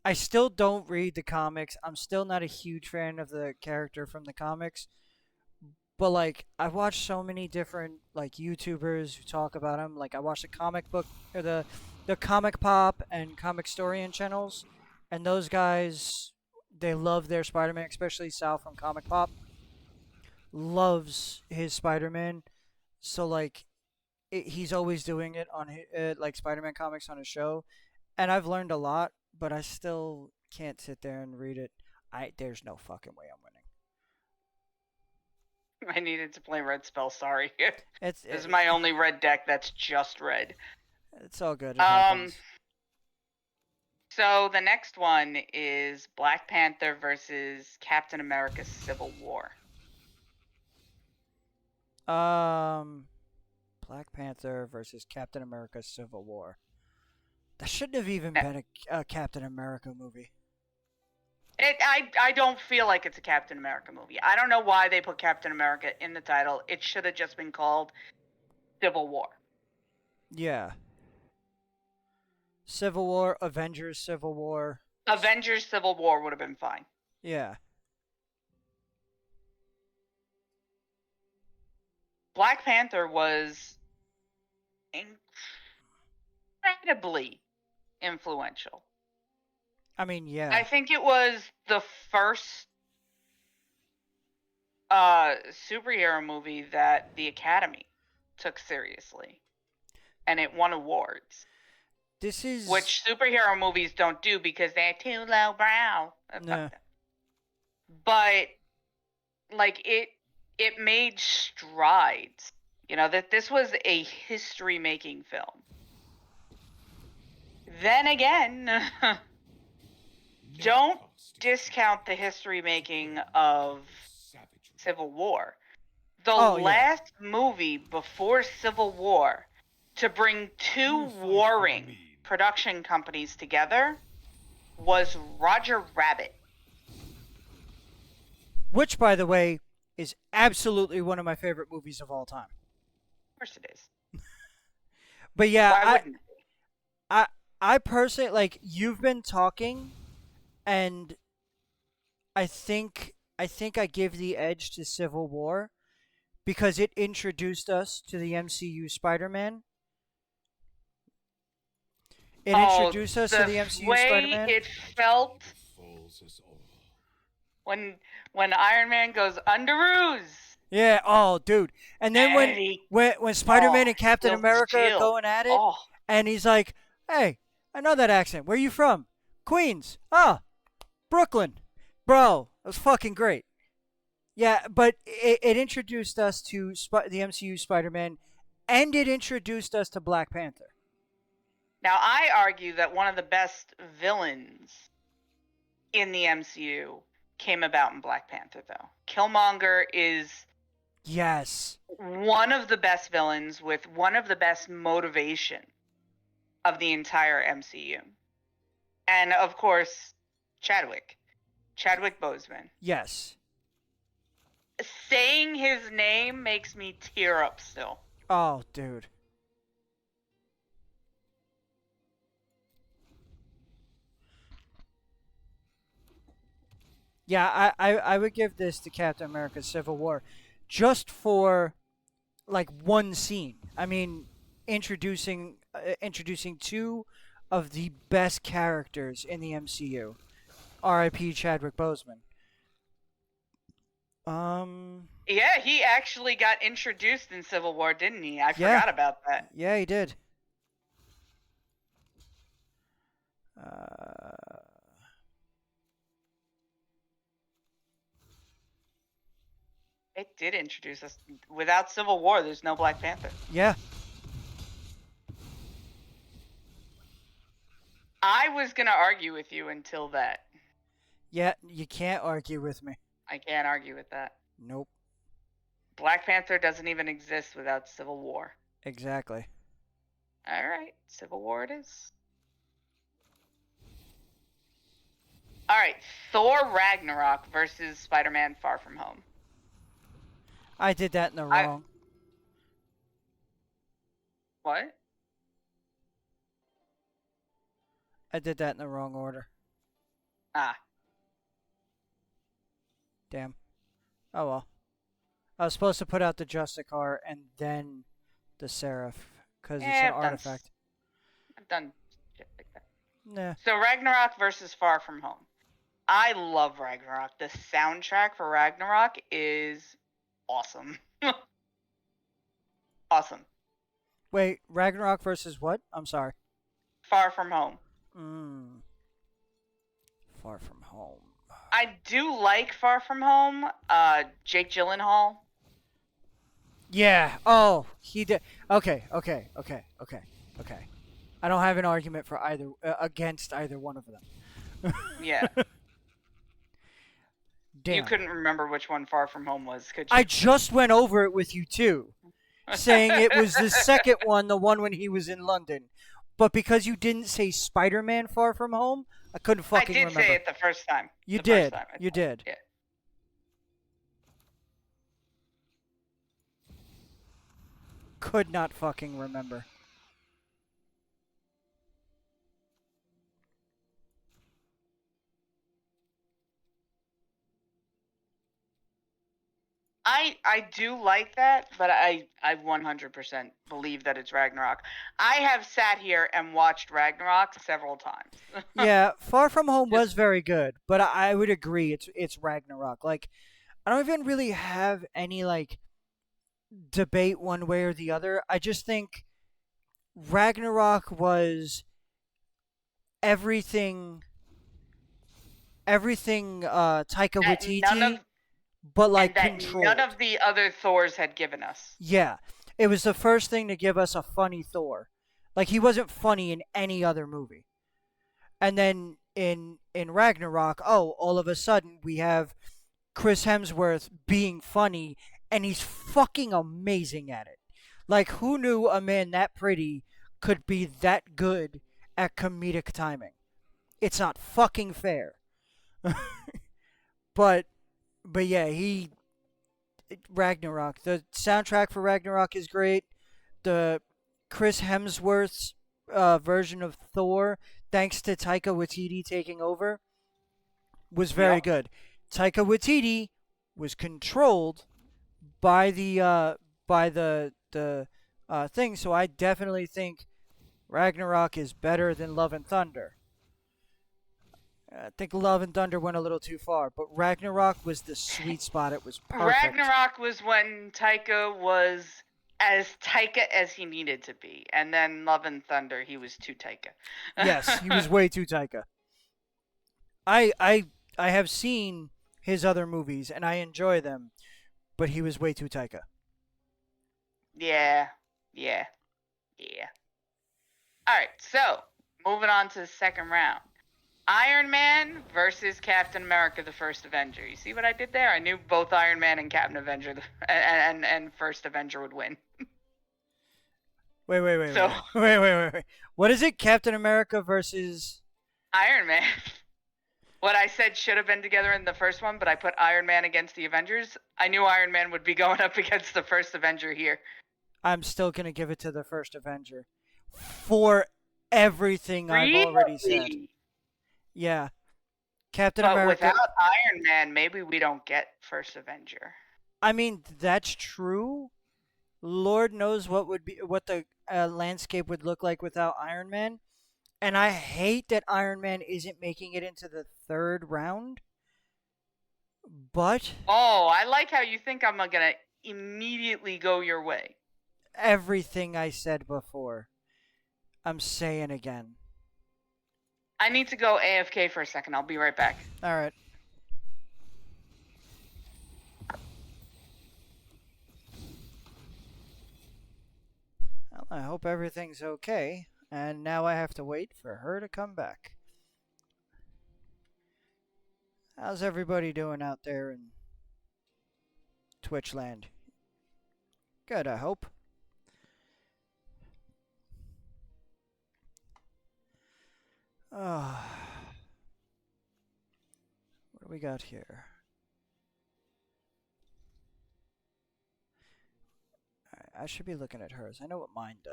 I still don't read the comics. I'm still not a huge fan of the character from the comics. But like I've watched so many different like YouTubers who talk about him. Like I watched the comic book or the comic pop and comic storian channels, and those guys they love their Spider-Man, especially Sal from Comic Pop loves his Spider-Man. So like he's always doing it on like Spider-Man comics on his show, and I've learned a lot. But I still can't sit there and read it. There's no fucking way I'm winning. I needed to play red spell. Sorry. It's This is my only red deck that's just red. it's all good. It happens. So the next one is Black Panther versus Captain America: Civil War. Black Panther versus Captain America: Civil War. That shouldn't have even been a Captain America movie. I don't feel like it's a Captain America movie. I don't know why they put Captain America in the title. It should have just been called Civil War. Yeah. Civil War, Avengers, Civil War. Avengers: Civil War would have been fine. Yeah. Black Panther was incredibly influential. I mean, yeah. I think it was the first superhero movie that the Academy took seriously, and it won awards. This is Which superhero movies don't do because they're too lowbrow. No. But like it made strides. You know, that this was a history-making film. Then again, don't discount the history-making of Civil War. The last movie before Civil War to bring two warring production companies together was Roger Rabbit. Which, by the way, is absolutely one of my favorite movies of all time. Of course it is. But yeah, Why wouldn't it be? I personally like you've been talking, and I think I give the edge to Civil War because it introduced us to the MCU Spider-Man. It introduced us to the MCU Spider-Man. It felt when Iron Man goes Underoos. Yeah. Oh, dude. And then when Spider-Man and Captain America are going at it, and he's like, "Hey, I know that accent. Where you from? Queens. Ah, Brooklyn. Bro, it was fucking great." Yeah, but it introduced us to the MCU Spider-Man, and it introduced us to Black Panther. Now, I argue that one of the best villains in the MCU came about in Black Panther, though. Killmonger is Yes. one of the best villains with one of the best motivation of the entire MCU. And of course, Chadwick Boseman. Yes. Saying his name makes me tear up still. Oh, dude. Yeah, I would give this to Captain America Civil War just for like one scene. I mean, introducing two of the best characters in the MCU. R.I.P. Chadwick Boseman. Yeah, he actually got introduced in Civil War, didn't he? I Yeah. forgot about that. Yeah, he did. Uh, It did introduce us. Without Civil War, there's no Black Panther. yeah. I was going to argue with you until that. Yeah, you can't argue with me. I can't argue with that. Nope. Black Panther doesn't even exist without Civil War. Exactly. All right, Civil War it is. All right, Thor Ragnarok versus Spider-Man Far From Home. I did that in the wrong. What? I did that in the wrong order. Ah. Damn. Oh well. I was supposed to put out the Justicar and then the Seraph because it's an artifact. I've done shit like that. Nah. So Ragnarok versus Far From Home. I love Ragnarok. The soundtrack for Ragnarok is awesome. Awesome. Wait, Ragnarok versus what? I'm sorry. Far From Home. Far From Home. I do like Far From Home. Jake Gyllenhaal. Yeah. Oh, he did. Okay. I don't have an argument for either against either one of them. Yeah. Damn. You couldn't remember which one Far From Home was, could you? I just went over it with you too, saying it was the second one, the one when he was in London. But because you didn't say Spider-Man Far From Home, I couldn't fucking remember. I did say it the first time. You did. You did. Yeah. Could not fucking remember. I do like that, but I 100% believe that it's Ragnarok. I have sat here and watched Ragnarok several times. Yeah, Far From Home was very good, but I would agree it's Ragnarok. Like, I don't even really have any like debate one way or the other. I just think Ragnarok was everything Taika Waititi, but like controlled. None of the other Thors had given us. Yeah, it was the first thing to give us a funny Thor. Like, he wasn't funny in any other movie. And then in Ragnarok, all of a sudden we have Chris Hemsworth being funny, and he's fucking amazing at it. Like, who knew a man that pretty could be that good at comedic timing? It's not fucking fair. but yeah, Ragnarok. The soundtrack for Ragnarok is great. The Chris Hemsworth's version of Thor, thanks to Taika Waititi taking over, was very good. Taika Waititi was controlled by the thing, so I definitely think Ragnarok is better than Love and Thunder. I think Love and Thunder went a little too far, but Ragnarok was the sweet spot. It was perfect. Ragnarok was when Taika was as Taika as he needed to be, and then Love and Thunder, he was too Taika. Yes, he was way too Taika. I have seen his other movies, and I enjoy them, but he was way too Taika. Yeah, yeah, yeah. All right, so moving on to the second round. Iron Man versus Captain America: The First Avenger. You see what I did there? I knew both Iron Man and Captain Avenger and First Avenger would win. Wait, wait, wait, So wait, wait, wait, wait, wait. What is it? Captain America versus. Iron Man. What I said should have been together in the first one, but I put Iron Man against the Avengers. I knew Iron Man would be going up against the first Avenger here. I'm still gonna give it to the first Avenger for everything I've already said. Really? Yeah, Captain But America. without Iron Man, maybe we don't get first Avenger. I mean, that's true. Lord knows what the landscape would look like without Iron Man. And I hate that Iron Man isn't making it into the third round. But Oh, I like how you think I'm gonna immediately go your way. everything I said before, I'm saying again. I need to go AFK for a second. I'll be right back. All right. Well, I hope everything's okay. And now I have to wait for her to come back. How's everybody doing out there in Twitch land? Good, I hope. Oh, what do we got here? I should be looking at hers. I know what mine do.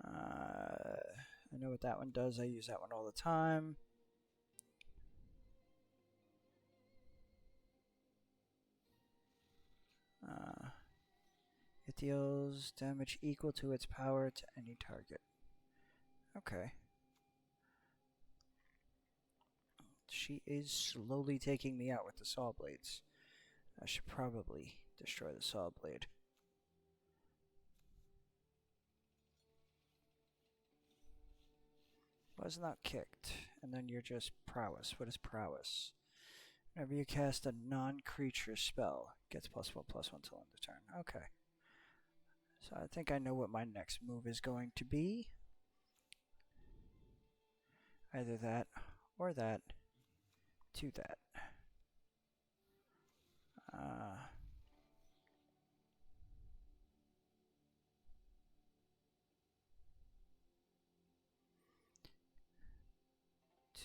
I know what that one does. I use that one all the time. It deals damage equal to its power to any target. Okay. She is slowly taking me out with the saw blades. I should probably destroy the saw blade. Was not kicked. And then you're just prowess. What is prowess? Whenever you cast a non-creature spell, gets +1/+1 till end of turn. Okay. So I think I know what my next move is going to be. Either that or that to that.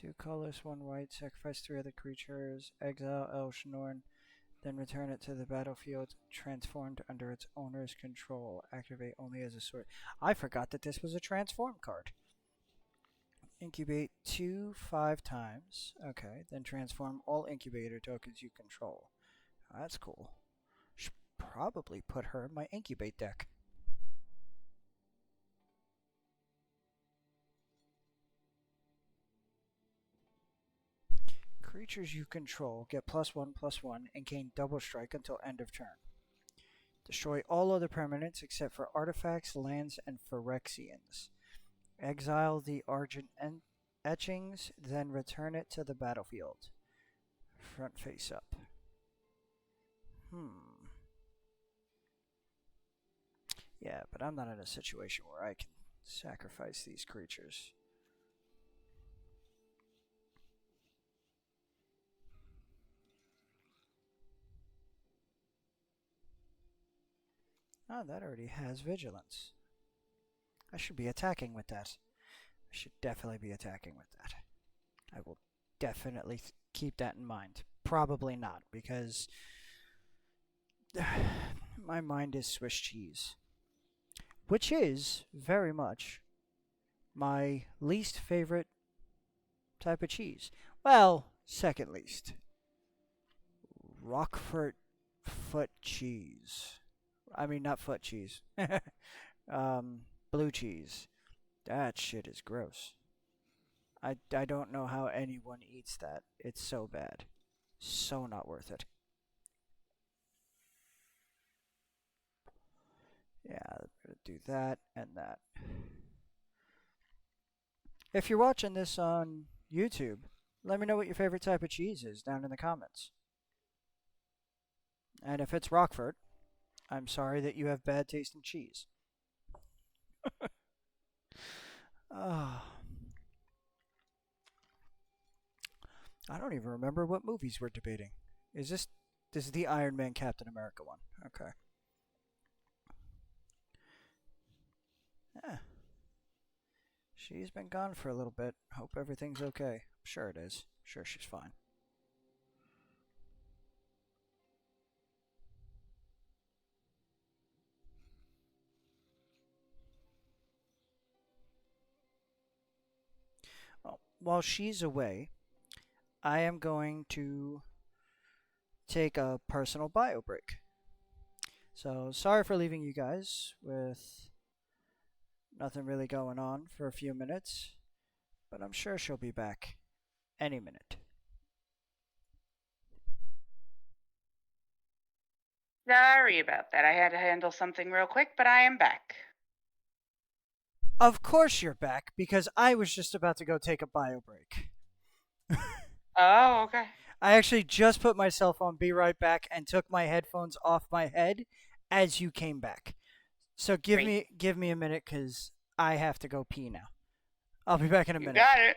Two colors, one white, sacrifice 3 other creatures, exile El Shnorn, then return it to the battlefield transformed under its owner's control. Activate only as a sword. I forgot that this was a transform card. Incubate 2 5 times. Okay, then transform all incubator tokens you control. That's cool. Should probably put her in my incubate deck. Creatures you control get +1/+1 and gain double strike until end of turn. Destroy all other permanents except for artifacts, lands, and Phyrexians. Exile the Argent etchings, then return it to the battlefield. Front face up. Yeah, but I'm not in a situation where I can sacrifice these creatures. Oh, that already has vigilance. I should be attacking with that. I should definitely be attacking with that. I will definitely keep that in mind. Probably not, because my mind is Swiss cheese. Which is very much my least favorite type of cheese. Well, second least. Roquefort foot cheese. I mean, not foot cheese. Blue cheese. That shit is gross. I don't know how anyone eats that. It's so bad. So not worth it. Yeah, I'm gonna do that and that. If you're watching this on YouTube, Let me know what your favorite type of cheese is down in the comments. And if it's Rockford, I'm sorry that you have bad taste in cheese. Oh, I don't even remember what movies we're debating. Is this is the Iron Man Captain America one? Okay. Yeah. She's been gone for a little bit. Hope everything's okay. I'm sure it is. I'm sure she's fine. Well, while she's away, I am going to take a personal bio break. So sorry for leaving you guys with nothing really going on for a few minutes, but I'm sure she'll be back any minute. Sorry about that. I had to handle something real quick, but I am back. Of course you're back, because I was just about to go take a bio break. Oh, okay. I actually just put myself on Be Right Back and took my headphones off my head as you came back. So Great. give me a minute because I have to go pee now. I'll be back in a You minute. got it.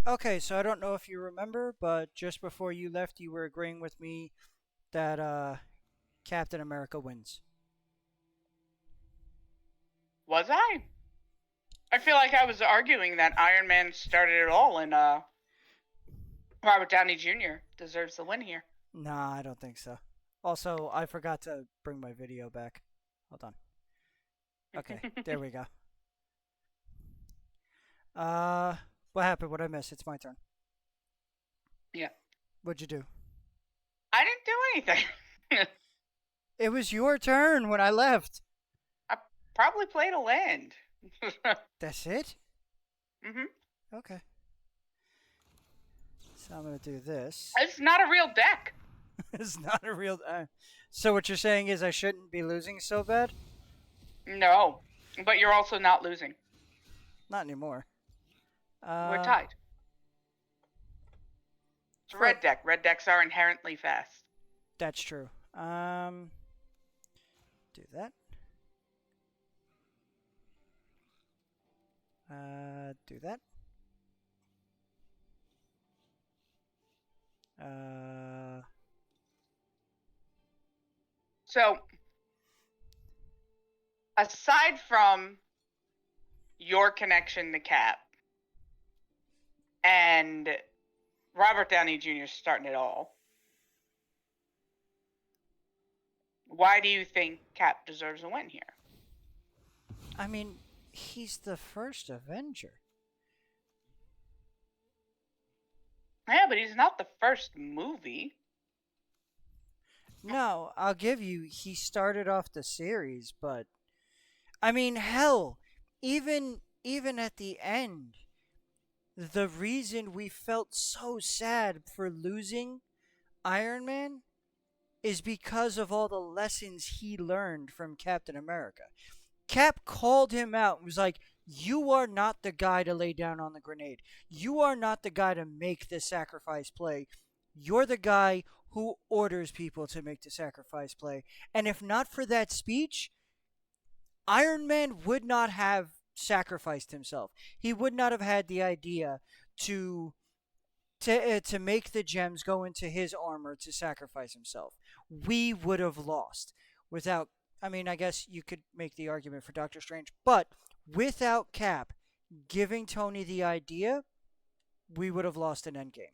Okay, so I don't know if you remember, but just before you left, you were agreeing with me that Captain America wins. Was I? I feel like I was arguing that Iron Man started it all, and Robert Downey Jr. deserves the win here. Nah, I don't think so. Also, I forgot to bring my video back. Hold on. Okay, there we go. Uh, what happened? What I miss? It's my turn. Yeah. What'd you do? I didn't do anything. It was your turn when I left. I probably played a land. That's it? hmm Okay. So I'm gonna do this. It's not a real deck. It's not a real. So what you're saying is I shouldn't be losing so bad? No, but you're also not losing. Not anymore. We're tied. It's a red deck. Red decks are inherently fast. That's true. Do that. Do that. Uh, So, aside from your connection to Cap and Robert Downey Jr. starting it all, why do you think Cap deserves a win here? I mean, he's the first Avenger. Yeah, but he's not the first movie. No, I'll give you, he started off the series, but I mean, hell, even at the end, the reason we felt so sad for losing Iron Man is because of all the lessons he learned from Captain America. Cap called him out and was like, "You are not the guy to lay down on the grenade. You are not the guy to make the sacrifice play. You're the guy who orders people to make the sacrifice play." And if not for that speech, Iron Man would not have sacrificed himself. He would not have had the idea to to make the gems go into his armor to sacrifice himself. We would have lost without. I mean, I guess you could make the argument for Doctor Strange, but without Cap giving Tony the idea, we would have lost an Endgame.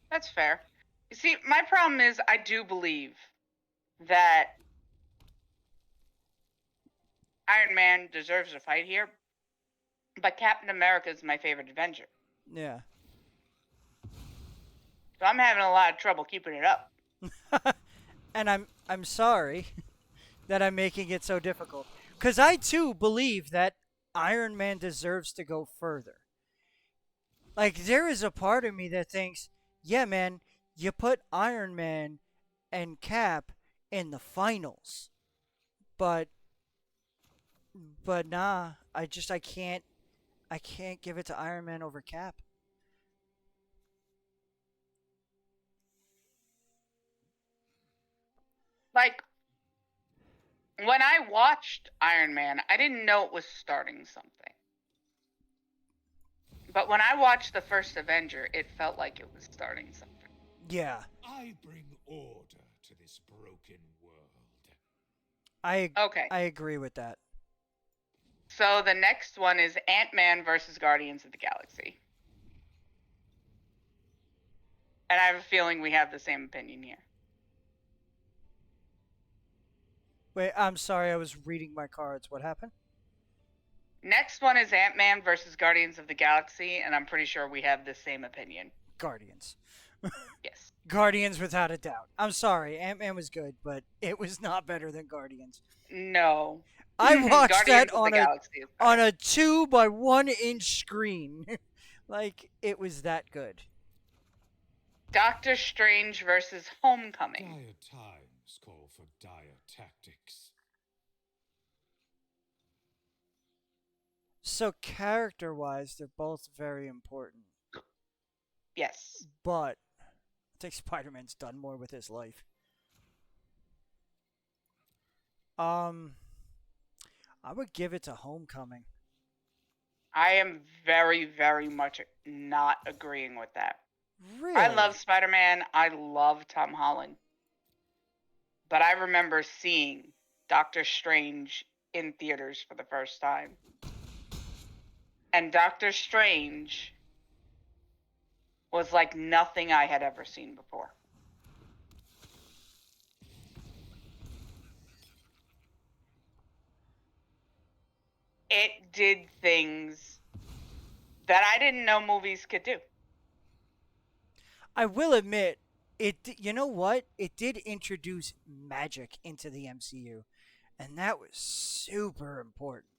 That's fair. You see, my problem is I do believe that Iron Man deserves a fight here, but Captain America is my favorite Avenger. Yeah. So I'm having a lot of trouble keeping it up. And I'm sorry that I'm making it so difficult, cuz I too believe that Iron Man deserves to go further. Like, there is a part of me that thinks, yeah, man, you put Iron Man and Cap in the finals. But nah, I can't give it to Iron Man over Cap. Like, when I watched Iron Man, I didn't know it was starting something. But when I watched the first Avenger, it felt like it was starting something. Yeah. I bring order to this broken world. Okay. I agree with that. So the next one is Ant-Man versus Guardians of the Galaxy. And I have a feeling we have the same opinion here. Wait, I'm sorry, I was reading my cards. What happened? Next one is Ant-Man versus Guardians of the Galaxy, and I'm pretty sure we have the same opinion. Guardians. Yes. Guardians without a doubt. I'm sorry, Ant-Man was good, but it was not better than Guardians. No. I watched that Guardians of the on Galaxy is on better. a 2 by 1 inch screen. Like, it was that good. Doctor Strange versus Homecoming. Dire times call for dire tactics. So character-wise, they're both very important, Yes. but I think Spider-Man's done more with his life. I would give it to Homecoming. I am very, very much not agreeing with that. Really? I love Spider-Man. I love Tom Holland. But I remember seeing Doctor Strange in theaters for the first time. And Doctor Strange was like nothing I had ever seen before. It did things that I didn't know movies could do. I will admit, you know what? It did introduce magic into the MCU, and that was super important.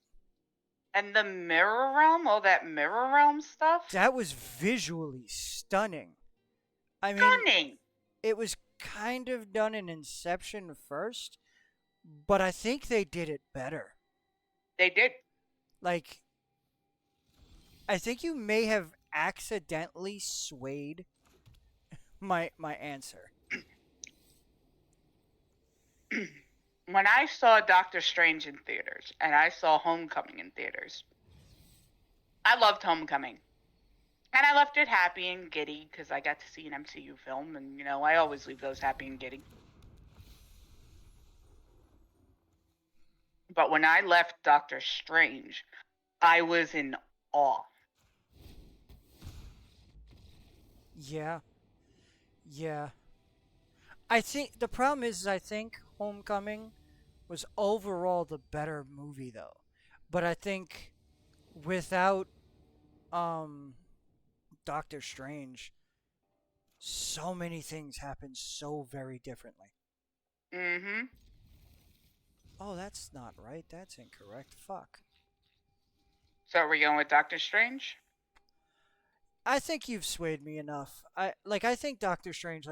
And the Mirror Realm, all that Mirror Realm stuff, That was visually stunning. I mean, stunning. it was kind of done in Inception first, but I think they did it better. They did. Like, I think you may have accidentally swayed my answer. When I saw Doctor Strange in theaters and I saw Homecoming in theaters, I loved Homecoming. And I left it happy and giddy because I got to see an MCU film, and I always leave those happy and giddy. But when I left Doctor Strange, I was in awe. Yeah. Yeah. I think the problem is I think Homecoming was overall the better movie though. But I think without um Doctor Strange, so many things happen so very differently. Mm-hmm. Oh, that's not right. That's incorrect. Fuck. So are we going with Doctor Strange? I think you've swayed me enough. I think Doctor Strange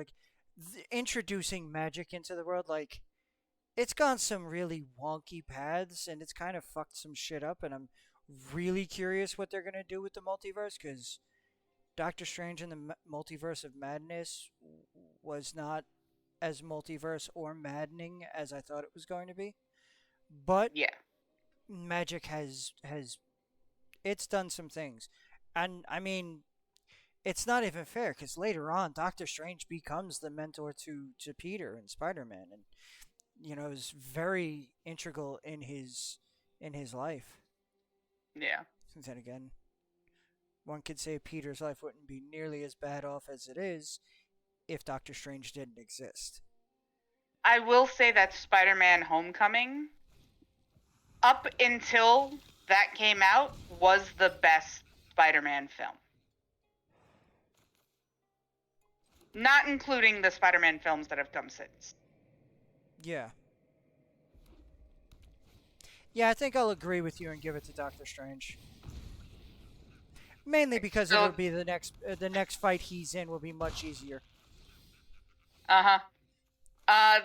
introducing magic into the world it's gone some really wonky paths and it's kind of fucked some shit up and I'm really curious what they're going to do with the multiverse cuz Doctor Strange and the Multiverse of Madness was not as multiverse or maddening as I thought it was going to be. But Yeah. magic has it's done some things. And I mean, it's not even fair because later on, Doctor Strange becomes the mentor to Peter and Spider Man, and is very integral in his life. Yeah. And then again, one could say Peter's life wouldn't be nearly as bad off as it is if Doctor Strange didn't exist. I will say that Spider-Man Homecoming, up until that came out, was the best Spider-Man film. Not including the Spider-Man films that have come since. Yeah. Yeah, I think I'll agree with you and give it to Doctor Strange. Mainly because So, it'll be the next fight he's in will be much easier. uh-huh.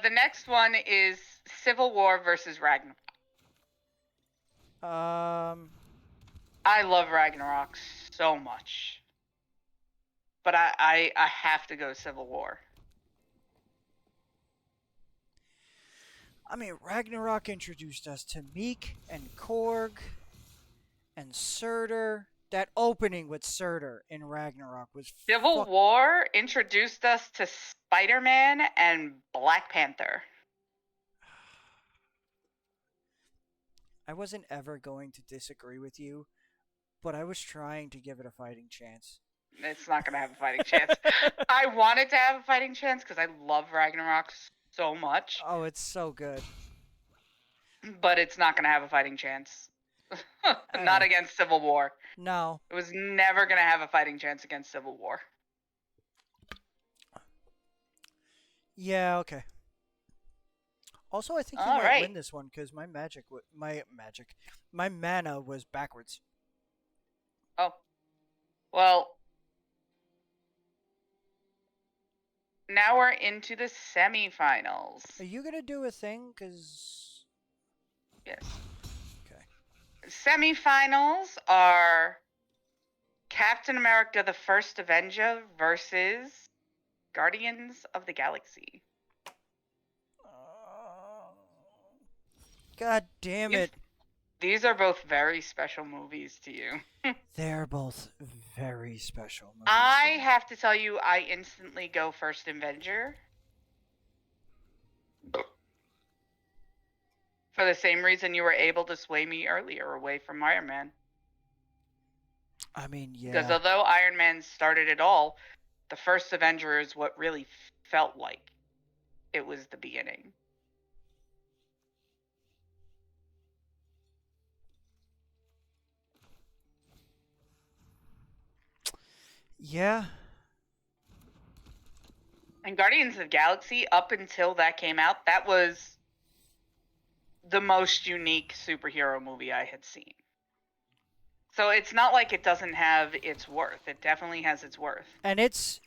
The next one is Civil War versus Ragnarok. Um, I love Ragnarok so much. But I have to go Civil War. I mean, Ragnarok introduced us to Meek and Korg and Surtur. That opening with Surtur in Ragnarok was Civil War introduced us to Spider-Man and Black Panther. I wasn't ever going to disagree with you, but I was trying to give it a fighting chance. It's not going to have a fighting chance. I wanted to have a fighting chance because I love Ragnarok so much. Oh, it's so good. But it's not going to have a fighting chance. Not against Civil War. No. It was never going to have a fighting chance against Civil War. Yeah, okay. Also, I think you might win this one because my mana was backwards. Oh. Well, now we're into the semifinals. Are you going to do a thing? Because... Yes. Okay. Semifinals are Captain America the First Avenger versus Guardians of the Galaxy. God damn it. These are both very special movies to you. They're both very special movies. I have to tell you, I instantly go First Avenger. For the same reason you were able to sway me earlier away from Iron Man. I mean, yeah. Because although Iron Man started it all, the First Avenger is what really felt like it was the beginning. Yeah. And Guardians of the Galaxy, up until that came out, that was the most unique superhero movie I had seen. So it's not like it doesn't have its worth. It definitely has its worth. And it's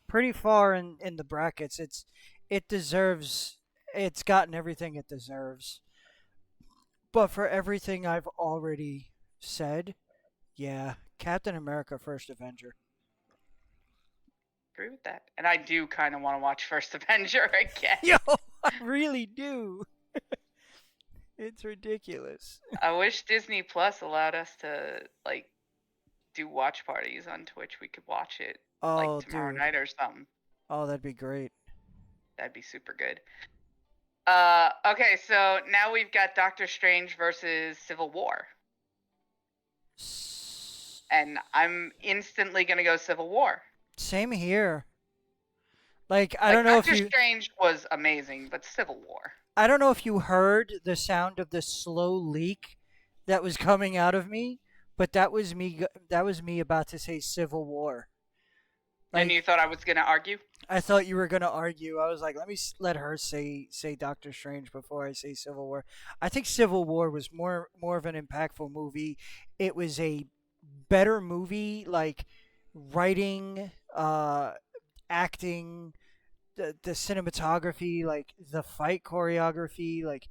pretty far in the brackets. It deserves, it's gotten everything it deserves. But for everything I've already said, yeah, Captain America First Avenger. Agree with that. And I do kind of want to watch First Avenger again. Yo, I really do. It's ridiculous. I wish Disney Plus allowed us to like do watch parties on Twitch. We could watch it like Oh, tomorrow dude. night or something. Oh, that'd be great. That'd be super good. Okay, so now we've got Doctor Strange versus Civil War. And I'm instantly gonna go Civil War. Same here. Like, I Like don't know if Doctor you Strange was amazing, but Civil War. I don't know if you heard the sound of the slow leak that was coming out of me, but that was me about to say Civil War. And Like, you thought I was gonna argue? I thought you were gonna argue. I was like, let me let her say Doctor Strange before I say Civil War. I think Civil War was more of an impactful movie. It was a better movie, like writing, acting, the cinematography, like the fight choreography, like.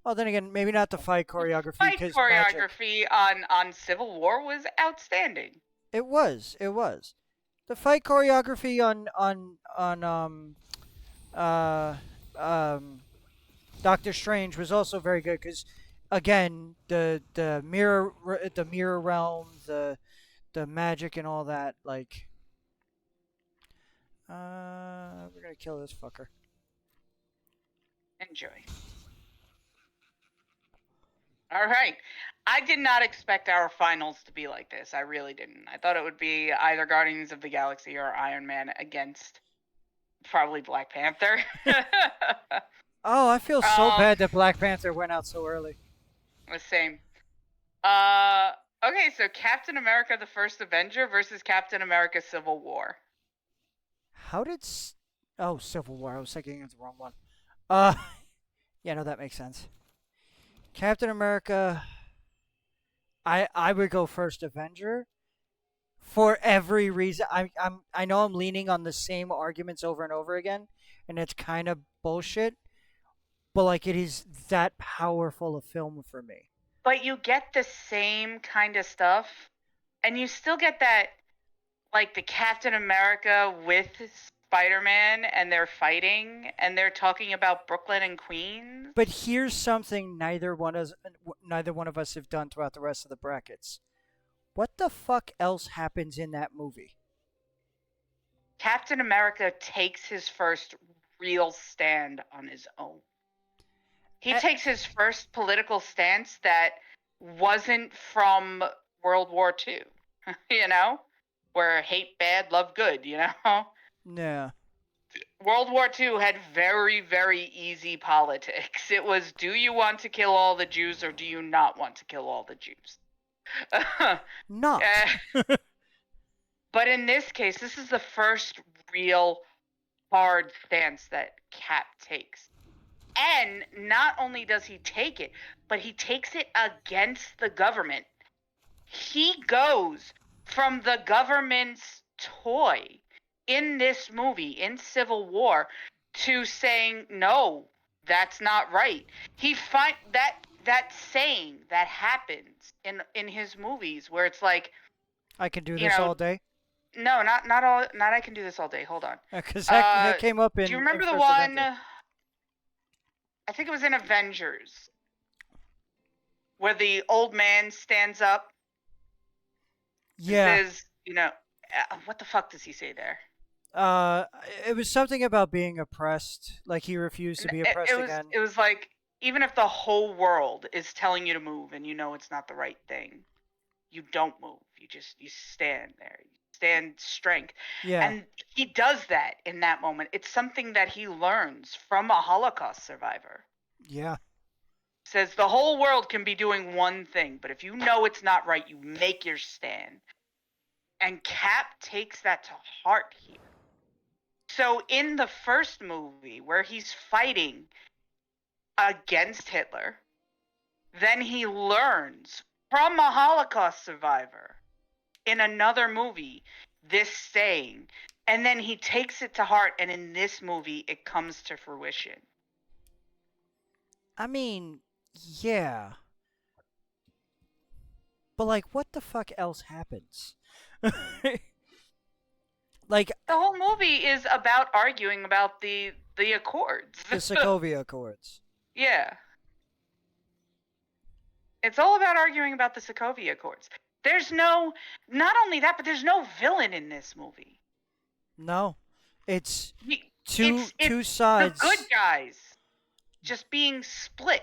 Oh, then again, maybe not the fight choreography Fight because magic. choreography on Civil War was outstanding. It was the fight choreography on uh um Doctor Strange was also very good because again the mirror realm, the magic and all that, like we're gonna kill this fucker. Enjoy. All right. I did not expect our finals to be like this. I really didn't. I thought it would be either Guardians of the Galaxy or Iron Man against probably Black Panther. Oh, I feel so um, bad that Black Panther went out so early. the same. Uh, okay, so Captain America: The First Avenger versus Captain America: Civil War. How did oh, Civil War? I was thinking of the wrong one. Uh, yeah, no, that makes sense. Captain America. I would go first Avenger for every reason. I know I'm leaning on the same arguments over and over again, and it's kind of bullshit. But like, it is that powerful a film for me. But you get the same kind of stuff, and you still get that, like the Captain America with Spider-Man, and they're fighting, and they're talking about Brooklyn and Queens. But here's something neither one of us have done throughout the rest of the brackets. What the fuck else happens in that movie? Captain America takes his first real stand on his own. He Eh, takes his first political stance that wasn't from World War II, you know, where hate bad, love good, you know? Yeah. World War II had very, very easy politics. It was, do you want to kill all the Jews or do you not want to kill all the Jews? Not. But in this case, this is the first real hard stance that Cap takes. And not only does he take it, but he takes it against the government. He goes from the government's toy in this movie, in Civil War, to saying, no, that's not right. He find that saying that happens in his movies where it's like, I can do you this know, all day. no, not I can do this all day. Hold on. Because that came up Do you in remember the First one? Avenger. I think it was in Avengers where the old man stands up and Yeah. says, what the fuck does he say there? Uh, it was something about being oppressed. Like he refused to And be it, oppressed it was again. it was like, even if the whole world is telling you to move and you know it's not the right thing, you don't move. You stand there. You stand strength. Yeah. And he does that in that moment. It's something that he learns from a Holocaust survivor. Yeah. Says the whole world can be doing one thing, but if you know it's not right, you make your stand. And Cap takes that to heart here. So in the first movie where he's fighting against Hitler, then he learns from a Holocaust survivor in another movie this saying, and then he takes it to heart, and in this movie it comes to fruition. I mean, yeah. But like, what the fuck else happens? Like, The whole movie is about arguing about the the Accords. The Sokovia Accords. Yeah. It's all about arguing about the Sokovia Accords. There's no, not only that, but there's no villain in this movie. No, it's It's two the good sides. guys just being split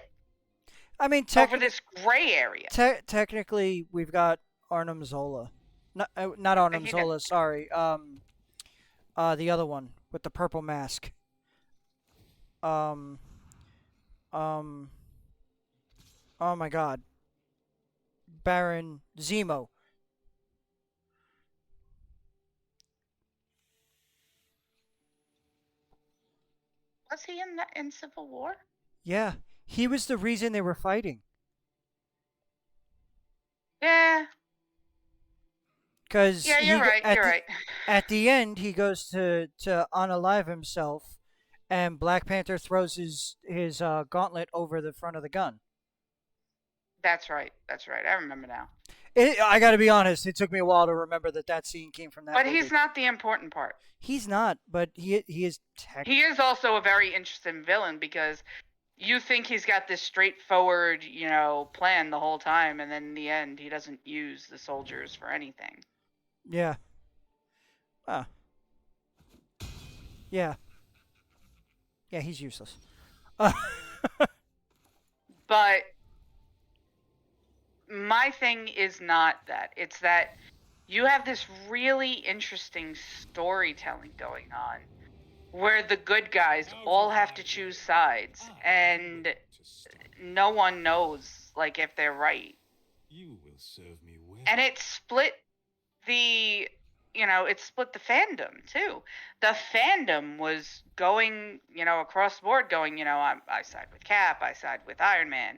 I mean, over this gray area. technically, we've got Arnim Zola. Not Arnim He Zola. didn't. Sorry. The other one with the purple mask. Um, um. Oh my God, Baron Zemo. Was he in Civil War? Yeah, he was the reason they were fighting. Yeah. Cause Yeah, you're he right. You're right. at the end he goes to unalive himself, and Black Panther throws his gauntlet over the front of the gun. That's right. That's right. I remember now. I got to be honest, it took me a while to remember that scene came from that But movie. he's not the important part. He's not, but he is He is also a very interesting villain because you think he's got this straightforward, plan the whole time, and then in the end, he doesn't use the soldiers for anything. Yeah. Yeah. Yeah, he's useless. But my thing is not that. It's that you have this really interesting storytelling going on where the good guys all have to choose sides and no one knows if they're right. You will serve me well. And it split the fandom too. The fandom was going, across the board going, I side with Cap, I side with Iron Man.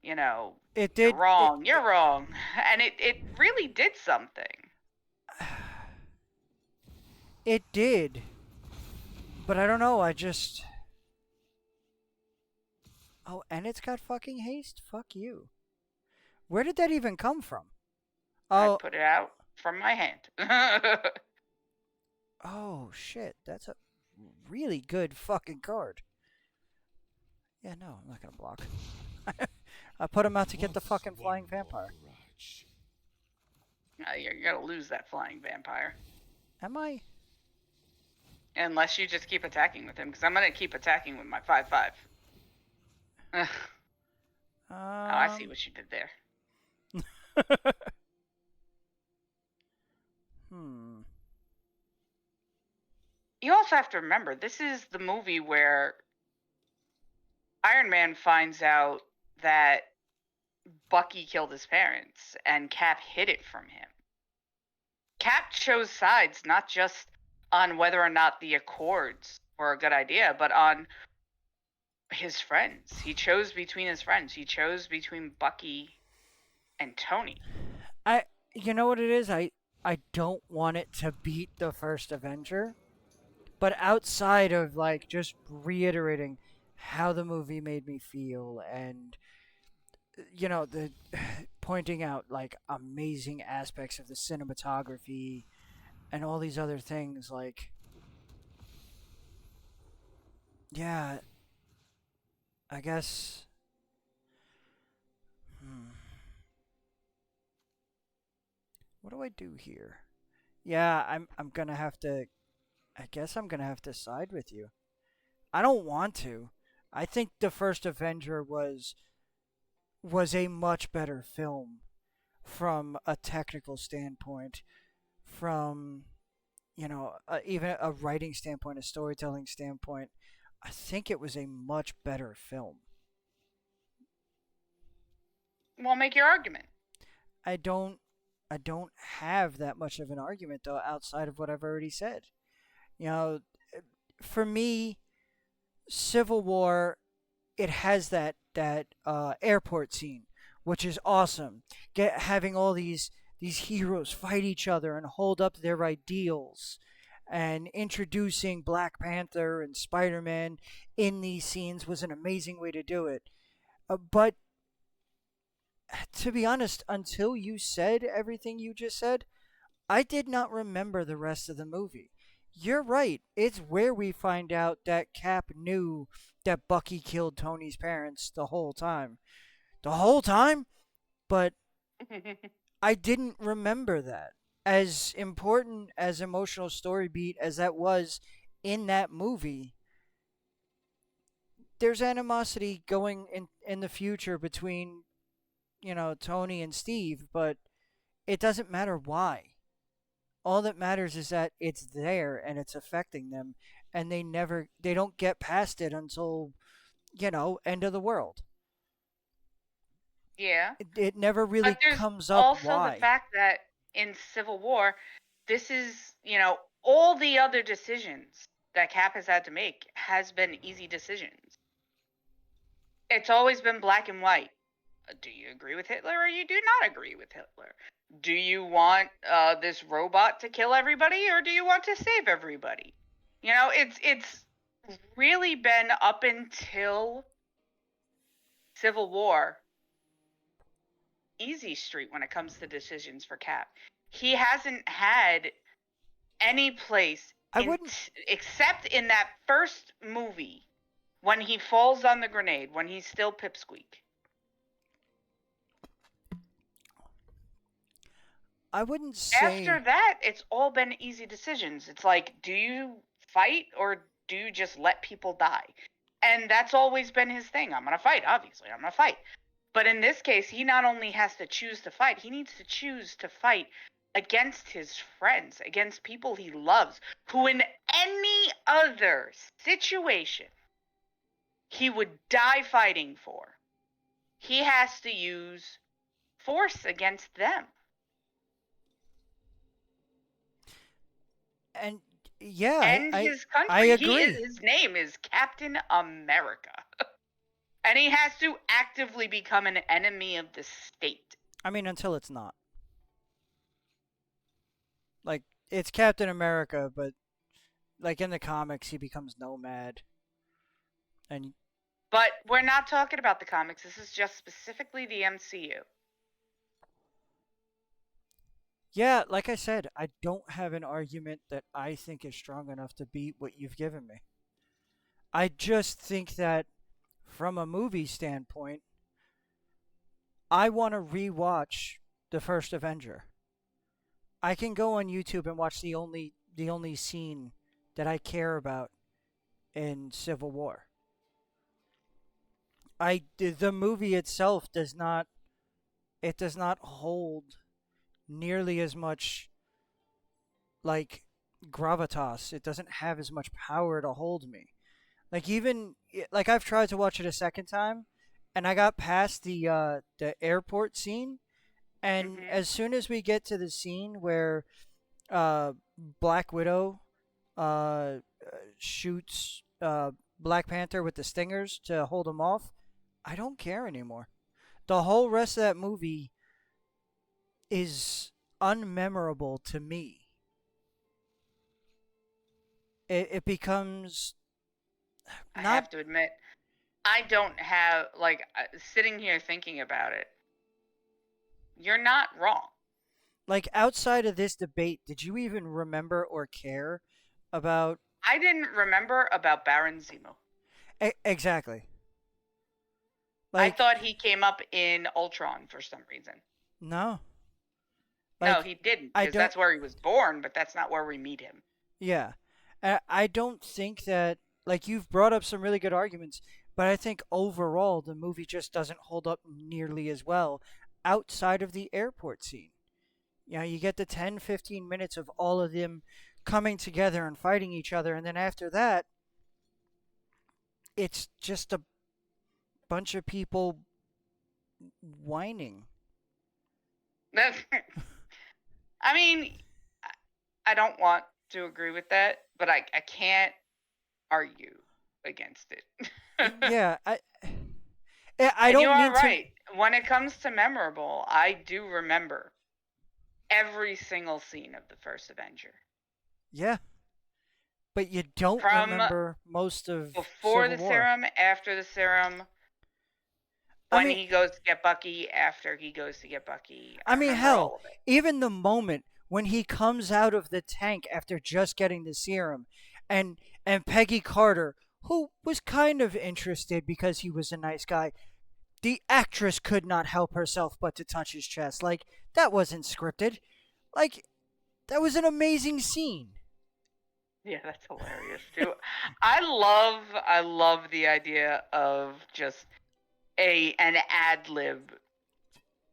It You're did. wrong, you're wrong. And it really did something. It did. But I don't know, I just. Oh, and it's got fucking haste? Fuck you. Where did that even come from? I Oh. put it out from my hand. Oh, shit. That's a really good fucking card. Yeah, no, I'm not gonna block. I put him out to get the fucking flying vampire. You're gonna lose that flying vampire. Am I? Unless you just keep attacking with him, because I'm gonna keep attacking with my 5/5. Oh, I see what you did there. You also have to remember, this is the movie where Iron Man finds out that Bucky killed his parents, and Cap hid it from him. Cap chose sides not just on whether or not the Accords were a good idea, but on his friends. He chose between his friends. He chose between Bucky and Tony. You know what it is? I don't want it to beat the first Avenger, but outside of just reiterating how the movie made me feel and the pointing out amazing aspects of the cinematography and all these other things yeah, I guess what do I do here? Yeah, I'm gonna have to. I guess I'm gonna have to side with you. I don't want to. I think the first Avenger was a much better film from a technical standpoint, from even a writing standpoint, a storytelling standpoint. I think it was a much better film. Well, make your argument. I don't have that much of an argument though outside of what I've already said. For me, Civil War, it has that airport scene, which is awesome. Having all these heroes fight each other and hold up their ideals, and introducing Black Panther and Spider-Man in these scenes was an amazing way to do it. But to be honest, until you said everything you just said, I did not remember the rest of the movie. You're right. It's where we find out that Cap knew that Bucky killed Tony's parents the whole time. The whole time? But I didn't remember that. As important as emotional story beat as that was in that movie, there's animosity going in the future between, Tony and Steve, but it doesn't matter why. All that matters is that it's there and it's affecting them, and they don't get past it until, end of the world. Yeah. It never But really there's comes up also the why. fact that in Civil War, this is, all the other decisions that Cap has had to make has been easy decisions. It's always been black and white. Do you agree with Hitler or you do not agree with Hitler? Do you want this robot to kill everybody or do you want to save everybody? It's really been up until Civil War easy street when it comes to decisions for Cap. He hasn't had any place I wouldn't except in that first movie when he falls on the grenade when he's still Pipsqueak. I wouldn't After say that, it's all been easy decisions. It's like, do you fight or do you just let people die? And that's always been his thing. I'm going to fight, obviously. I'm going to fight. But in this case, he not only has to choose to fight, he needs to choose to fight against his friends, against people he loves, who in any other situation he would die fighting for. He has to use force against them. and yeah, And I his I country. agree. His name is Captain America. And he has to actively become an enemy of the state. I mean, until it's not. Like, it's Captain America, but like in the comics he becomes Nomad. And But we're not talking about the comics. This is just specifically the MCU. yeah, like I said, I don't have an argument that I think is strong enough to beat what you've given me. I just think that from a movie standpoint, I want to rewatch the first Avenger. I can go on YouTube and watch the only scene that I care about in Civil War. The movie itself does not hold nearly as much, like, gravitas. It doesn't have as much power to hold me. Like, even like I've tried to watch it a second time, and I got past the airport scene, and Mm-hmm. as soon as we get to the scene where uh Black Widow uh shoots Black Panther with the stingers to hold him off, I don't care anymore. The whole rest of that movie is unmemorable to me. It becomes I not have to admit, I don't have, like, sitting here thinking about it, you're not wrong. like, outside of this debate, did you even remember or care about I didn't remember about Baron Zemo. exactly? I Like, thought he came up in Ultron for some reason. no. No, Like, he didn't, I because don't. that's where he was born, but that's not where we meet him. Yeah. I don't think that, like, you've brought up some really good arguments, but I think overall the movie just doesn't hold up nearly as well outside of the airport scene. You get the 10, 15 minutes of all of them coming together and fighting each other, and then after that, it's just a bunch of people whining. That's, I mean, I don't want to agree with that, but I can't argue against it. Yeah, I And you don't are mean to. right. When it comes to memorable, I do remember every single scene of the first Avenger. Yeah, but you don't From remember most of before Civil the War. serum, after the serum, I when mean, he goes to get Bucky, after he goes to get Bucky. I I mean, remember hell, all of it. even the moment when he comes out of the tank after just getting the serum, and Peggy Carter, who was kind of interested because he was a nice guy, the actress could not help herself but to touch his chest. Like, that wasn't scripted. Like, that was an amazing scene. Yeah, that's hilarious too. I love the idea of just an ad lib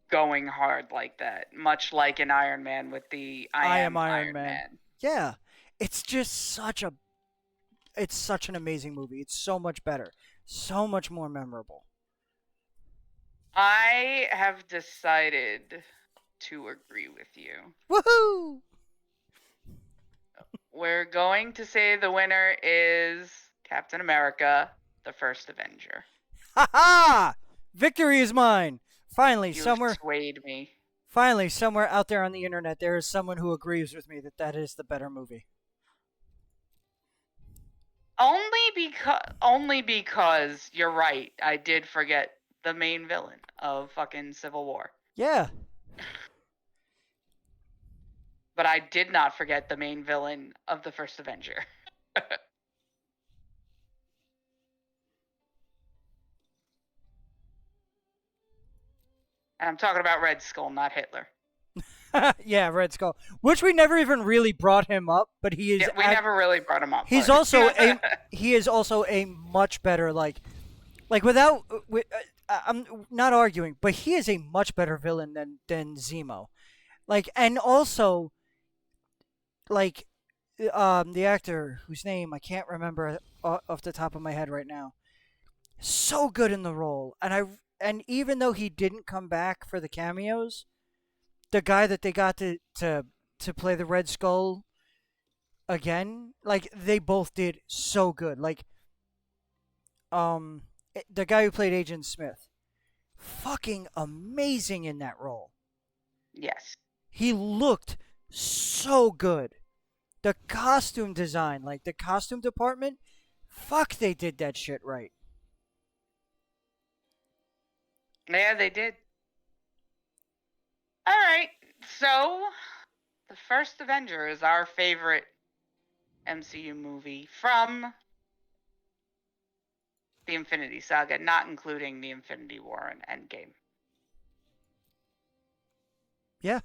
going hard like that, much like an Iron Man with the I am Iron Man. Yeah. It's just it's such an amazing movie. It's so much better. So much more memorable. I have decided to agree with you. Woohoo! We're going to say the winner is Captain America, the First Avenger. Ha ha! Victory is mine. Finally, You somewhere swayed me. finally somewhere out there on the internet there is someone who agrees with me that that is the better movie. Only because you're right. I did forget the main villain of fucking Civil War. Yeah. But I did not forget the main villain of the First Avenger. And I'm talking about Red Skull, not Hitler. Yeah, Red Skull, which we never even really brought him up, but he is. Yeah, we never really brought him up. He's but- also a he is also a much better without I'm not arguing, but he is a much better villain than Zemo. Like, and also like the actor whose name I can't remember off the top of my head right now. So good in the role, and even though he didn't come back for the cameos, the guy that they got to play the Red Skull again, like, they both did so good. Like, the guy who played Agent Smith, fucking amazing in that role. Yes. He looked so good. The costume design, like the costume department, fuck, they did that shit right. Yeah, they did. All right. So, the First Avenger is our favorite MCU movie from the Infinity Saga, not including the Infinity War and Endgame. Yeah.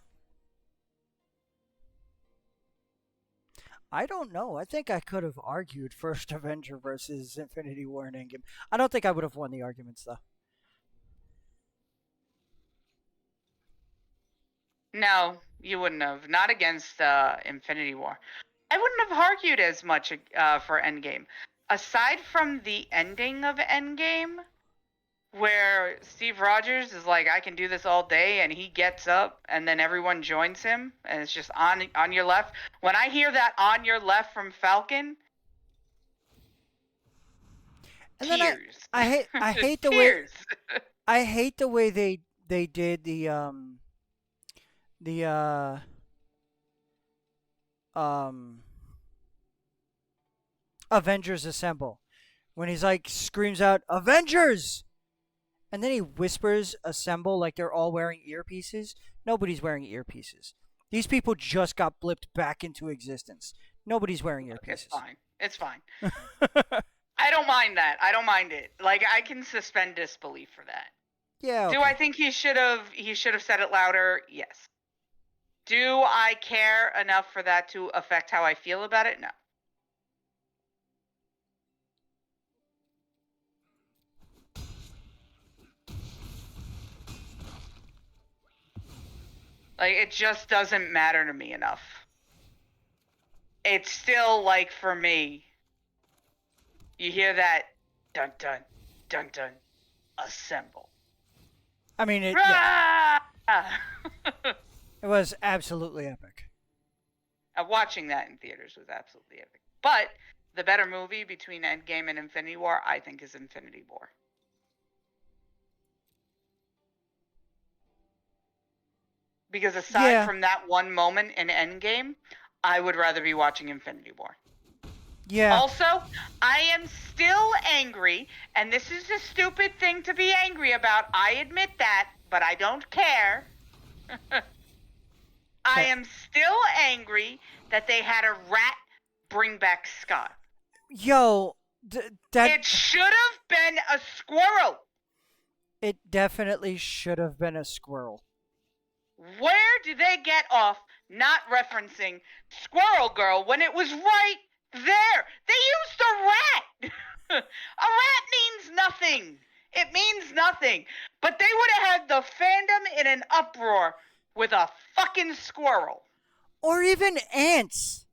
I don't know. I think I could have argued First Avenger versus Infinity War and Endgame. I don't think I would have won the arguments, though. No, you wouldn't have. Not against Infinity War. I wouldn't have argued as much for Endgame. Aside from the ending of Endgame, where Steve Rogers is like, I can do this all day, and he gets up, and then everyone joins him, and it's just on your left. When I hear that on your left from Falcon, And tears. then I hate the way Tears. I hate the way they did the Avengers Assemble, when he's like screams out Avengers, and then he whispers Assemble like they're all wearing earpieces. Nobody's wearing earpieces. These people just got blipped back into existence. Nobody's wearing earpieces. It's fine. It's fine. I don't mind that. I don't mind it. Like, I can suspend disbelief for that. Yeah. Do I think he should have said it louder? Yes. Do I care enough for that to affect how I feel about it? No. Like, it just doesn't matter to me enough. It's still, like, for me, you hear that dun dun dun dun assemble. I mean, it was absolutely epic. Watching that in theaters was absolutely epic. But the better movie between Endgame and Infinity War, I think, is Infinity War. Because aside from that one moment in Endgame, I would rather be watching Infinity War. Yeah. Also, I am still angry, and this is a stupid thing to be angry about. I admit that, but I don't care. I Okay. am still angry that they had a rat bring back Scott. Yo, that It should have been a squirrel. it definitely should have been a squirrel. Where do they get off not referencing Squirrel Girl when it was right there? They used a rat. A rat means nothing. It means nothing. But they would have had the fandom in an uproar with a fucking squirrel. Or even ants.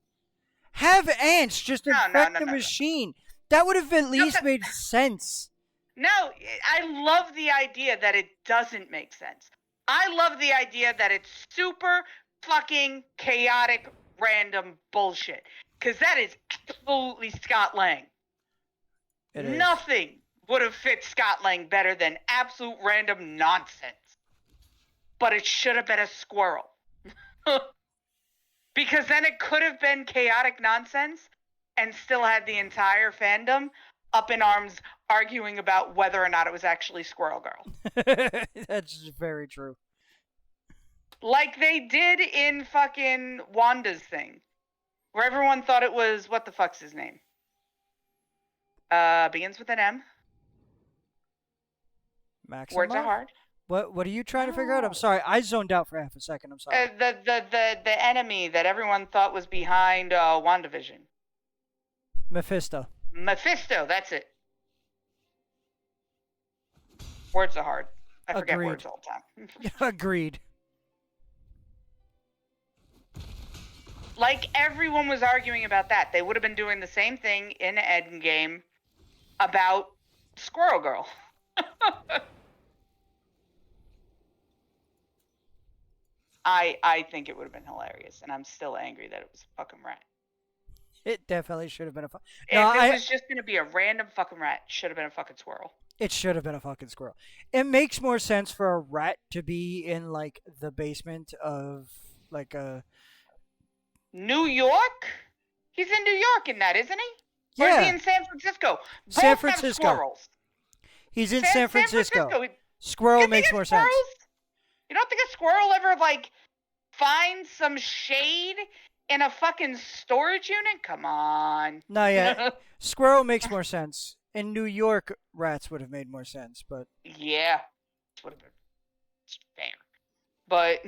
Have ants just infect the No. machine. That would have at least that- made sense. No, I love the idea that it doesn't make sense. I love the idea that it's super fucking chaotic random bullshit. Because that is absolutely Scott Lang. It is. Nothing would have fit Scott Lang better than absolute random nonsense. But it should have been a squirrel. Because then it could have been chaotic nonsense and still had the entire fandom up in arms arguing about whether or not it was actually Squirrel Girl. That's very true. Like they did in fucking Wanda's thing. Where everyone thought it was, what the fuck's his name? Begins with an M. Maximov? Words are hard. What are you trying to figure out? I'm sorry. I zoned out for half a second. I'm sorry. The enemy that everyone thought was behind WandaVision. Mephisto. Mephisto, that's it. Words are hard. I forget Agreed. words all the time. Agreed. Like everyone was arguing about that. They would have been doing the same thing in Endgame about Squirrel Girl. I think it would have been hilarious, and I'm still angry that it was a fucking rat. It definitely should have been a. If it was just gonna be a random fucking rat, it should have been a fucking squirrel. It should have been a fucking squirrel. It makes more sense for a rat to be in like the basement of like a. New York? He's in New York in that, isn't he? Or is he Yeah, in San Francisco? Both San have Francisco. squirrels. He's in San Francisco. You Squirrel think makes a more sense. You don't think a squirrel ever like finds some shade in a fucking storage unit? Come on. No, yeah, squirrel makes more sense. In New York, rats would have made more sense, but Yeah. Would have been fair. But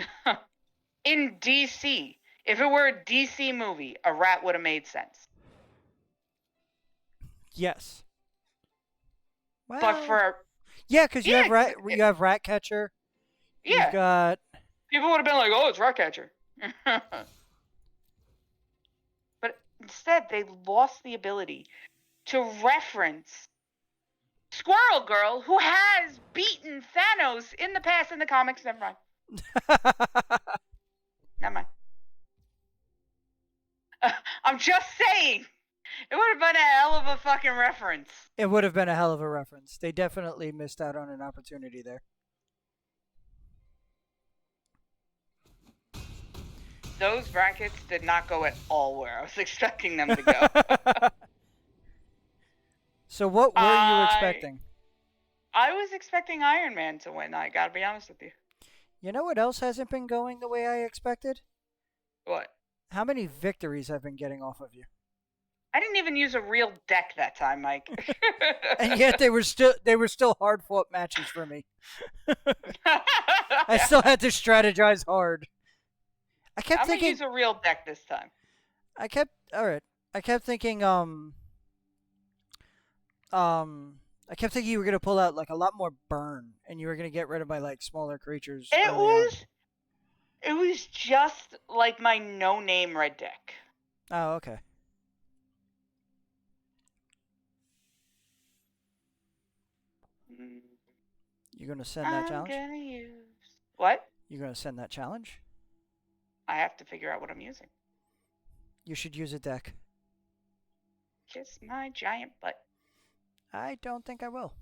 in DC, if it were a DC movie, a rat would have made sense. yes. Well, But for yeah, because Yeah, you have Ratcatcher. yeah, You've got people would have been like, "Oh, it's Ratcatcher." But instead, they lost the ability to reference Squirrel Girl, who has beaten Thanos in the past in the comics. Never mind. Never mind. I'm just saying. It would have been a hell of a fucking reference. It would have been a hell of a reference. They definitely missed out on an opportunity there. Those brackets did not go at all where I was expecting them to go. So what were you expecting? I was expecting Iron Man to win. I gotta be honest with you. You know what else hasn't been going the way I expected? What? How many victories I've been getting off of you? I didn't even use a real deck that time, Mike. And yet they were still hard fought matches for me. I still had to strategize hard. I kept I'm gonna thinking use a real deck this time. I kept thinking I kept thinking you were gonna pull out like a lot more burn and you were gonna get rid of my like smaller creatures. It was just like my no-name red deck. Oh, okay. You gonna send that challenge? I'm gonna use what? You gonna send that challenge? I have to figure out what I'm using. You should use a deck. Kiss my giant butt. I don't think I will.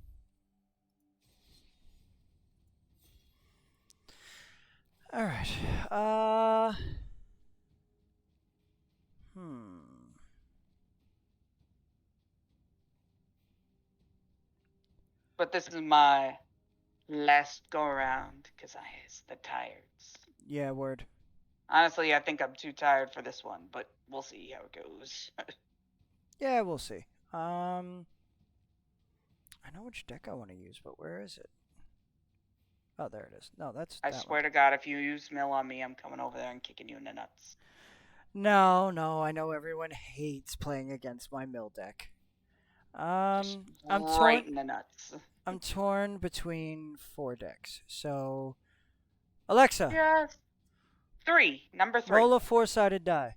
All right. But this is my last go around because I has the tires. Yeah, word. Honestly, I think I'm too tired for this one, but we'll see how it goes. Yeah, we'll see. I know which deck I want to use, but where is it? Oh, there it is. No, that's I that one. swear to God, if you use mill on me, I'm coming over there and kicking you in the nuts. No, no, I know everyone hates playing against my mill deck. Just I'm right torn. in the nuts. I'm torn between 4 decks. So, Alexa, Yes. Number 3. roll a 4-sided die.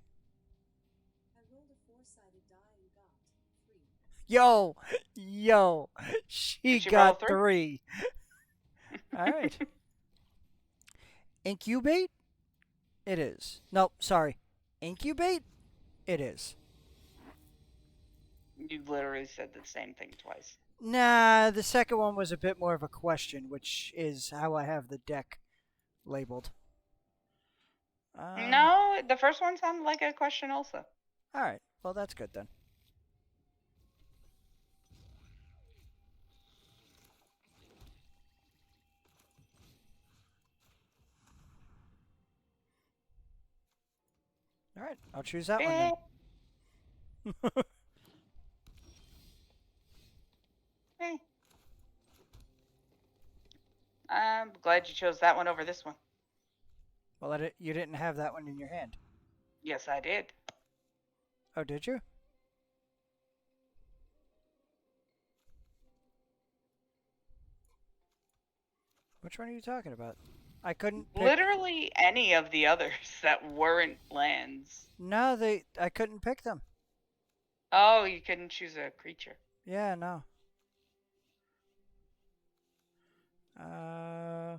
I rolled a 4-sided die and got 3. Yo, she Did she roll a got 3? 3. All right. Incubate? It is. Nope, sorry. Incubate? It is. You literally said the same thing twice. Nah, the second one was a bit more of a question, which is how I have the deck labeled. No, the first one sounded like a question also. All right. Well, that's good then. All right. I'll choose that one then. Hey. I'm glad you chose that one over this one. Well, you didn't have that one in your hand. Yes, I did. Oh, did you? Which one are you talking about? I couldn't pick. Literally any of the others that weren't lands. No, I couldn't pick them. Oh, you couldn't choose a creature. Yeah, no. Uh,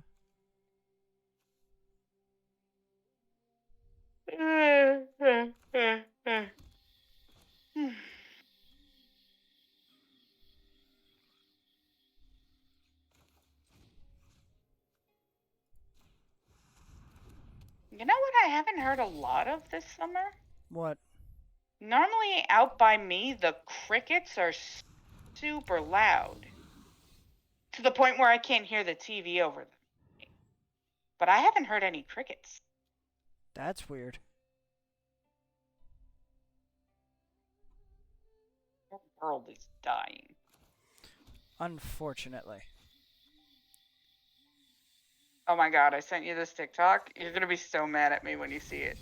You know what I haven't heard a lot of this summer? what? Normally out by me, the crickets are super loud. To the point where I can't hear the TV over them. But I haven't heard any crickets. That's weird. The world is dying. Unfortunately. Oh my God, I sent you this TikTok. You're going to be so mad at me when you see it.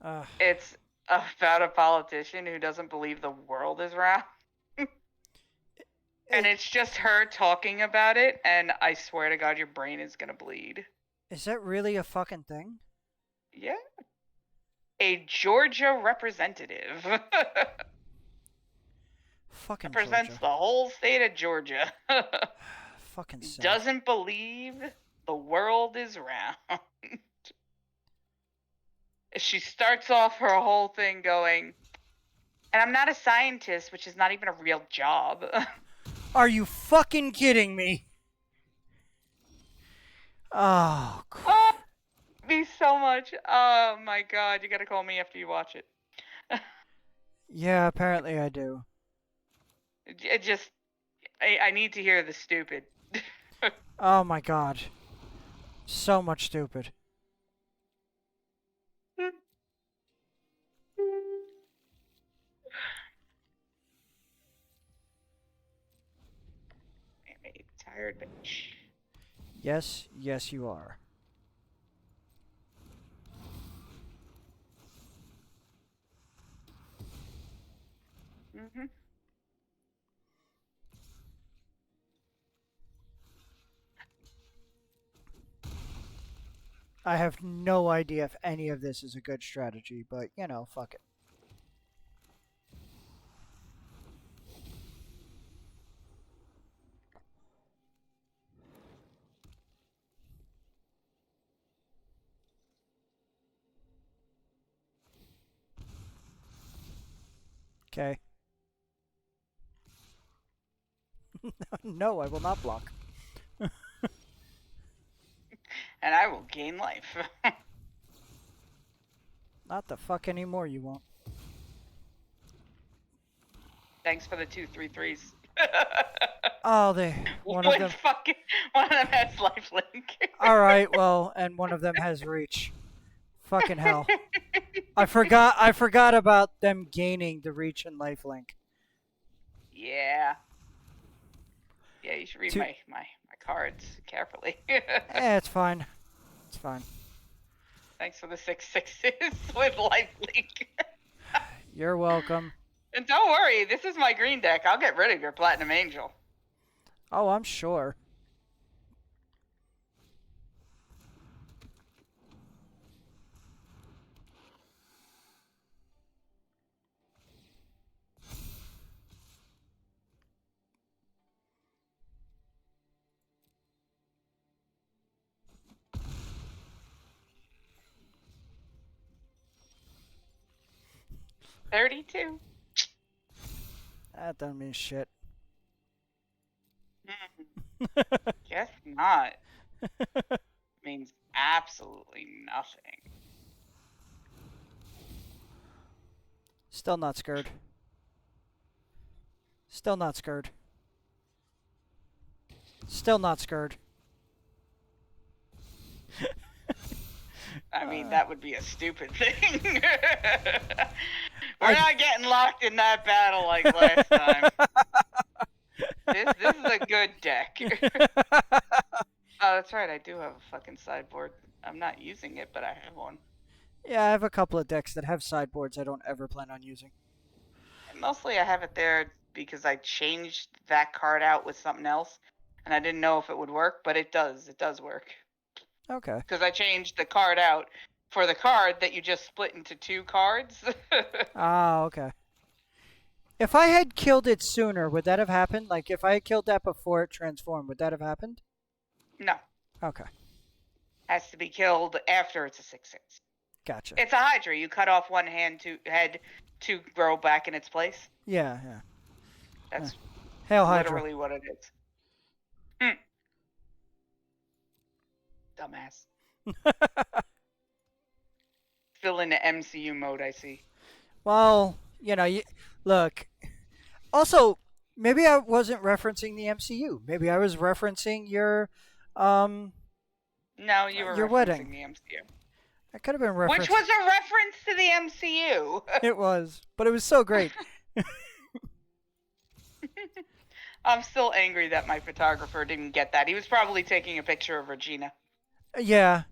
Uh, It's about a politician who doesn't believe the world is round. And it's just her talking about it, and I swear to God, your brain is going to bleed. Is that really a fucking thing? Yeah. A Georgia representative. Fucking Represents Georgia. the whole state of Georgia. Fucking sad. Doesn't believe the world is round. She starts off her whole thing going, and I'm not a scientist, which is not even a real job. Are you fucking kidding me? Oh, Oh, me so much. Oh my God, you gotta call me after you watch it. yeah, apparently I do. It just, I need to hear the stupid. Oh my god. So much stupid. I'm a tired bitch. Yes, yes you are. Mm-hmm. I have no idea if any of this is a good strategy, but you know, fuck it. Okay. No, I will not block. And I will gain life. Not the fuck anymore, you won't. Thanks for the 2-3-3s. Oh, one of them. One of them has lifelink. All right, well, and one of them has reach. Fucking hell. I forgot about them gaining the reach and lifelink. Yeah. Yeah, you should read Two- my cards carefully. It's fine. It's fine. Thanks for the 6/6s with lifelink. You're welcome. And don't worry, this is my green deck. I'll get rid of your Platinum Angel. Oh, I'm sure. $32. That doesn't mean shit. Guess not. Means absolutely nothing. Still not scared. Still not scared. Still not scared. I mean, that would be a stupid thing. We're not getting locked in that battle like last time. This is a good deck. Oh, that's right. I do have a fucking sideboard. I'm not using it, but I have one. Yeah, I have a couple of decks that have sideboards I don't ever plan on using. And mostly I have it there because I changed that card out with something else, and I didn't know if it would work, but it does. It does work. Okay. Because I changed the card out for the card that you just split into 2 cards. Ah, okay. If I had killed it sooner, would that have happened? Like, if I had killed that before it transformed, would that have happened? No. Okay. Has to be killed after it's a 6/6. Gotcha. It's a Hydra. You cut off one head to grow back in its place. Yeah, yeah. That's Hail Hydra. literally what it is. Dumbass. Still in the MCU mode, I see. Well, look. Also, maybe I wasn't referencing the MCU. Maybe I was referencing your, No, you were your referencing wedding. the MCU. I could have been referencing. Which was a reference to the MCU. It was, but it was so great. I'm still angry that my photographer didn't get that. He was probably taking a picture of Regina. Yeah.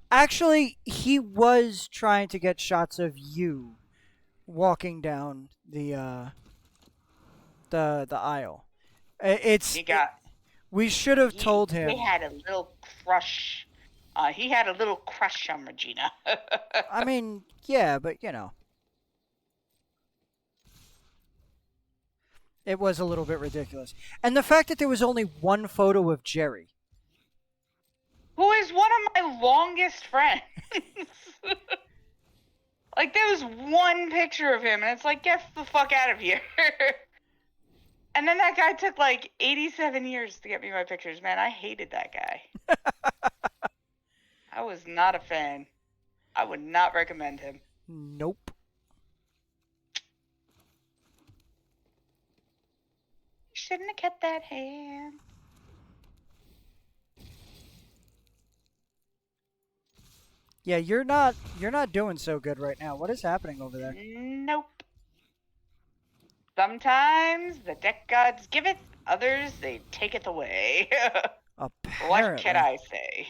Actually, he was trying to get shots of you walking down the aisle. It's He got. we should have told him. He had a little crush. He had a little crush on Regina. I mean, yeah, but it was a little bit ridiculous. And the fact that there was only one photo of Jerry. Who is one of my longest friends. Like, there was one picture of him, and it's like, get the fuck out of here. And then that guy took like 87 years to get me my pictures. Man, I hated that guy. I was not a fan. I would not recommend him. Nope. You shouldn't have kept that hand. Yeah, you're not doing so good right now. What is happening over there? Nope. Sometimes the deck gods give it, others they take it away. Apparently. What can I say?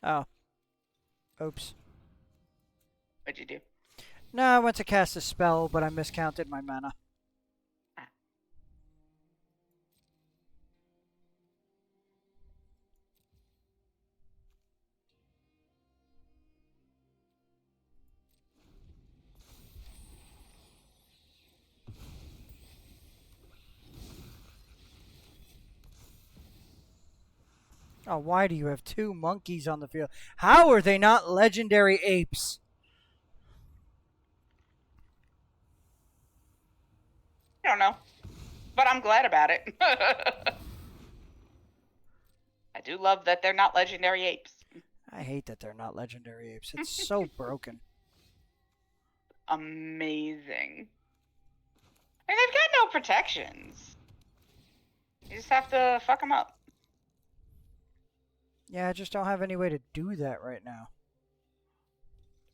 Oh. Oops. What'd you do? No, I went to cast a spell, but I miscounted my mana. Oh, why do you have 2 monkeys on the field? How are they not legendary apes? I don't know. But I'm glad about it. I do love that they're not legendary apes. I hate that they're not legendary apes. It's so broken. amazing. And they've got no protections. You just have to fuck them up. Yeah, I just don't have any way to do that right now.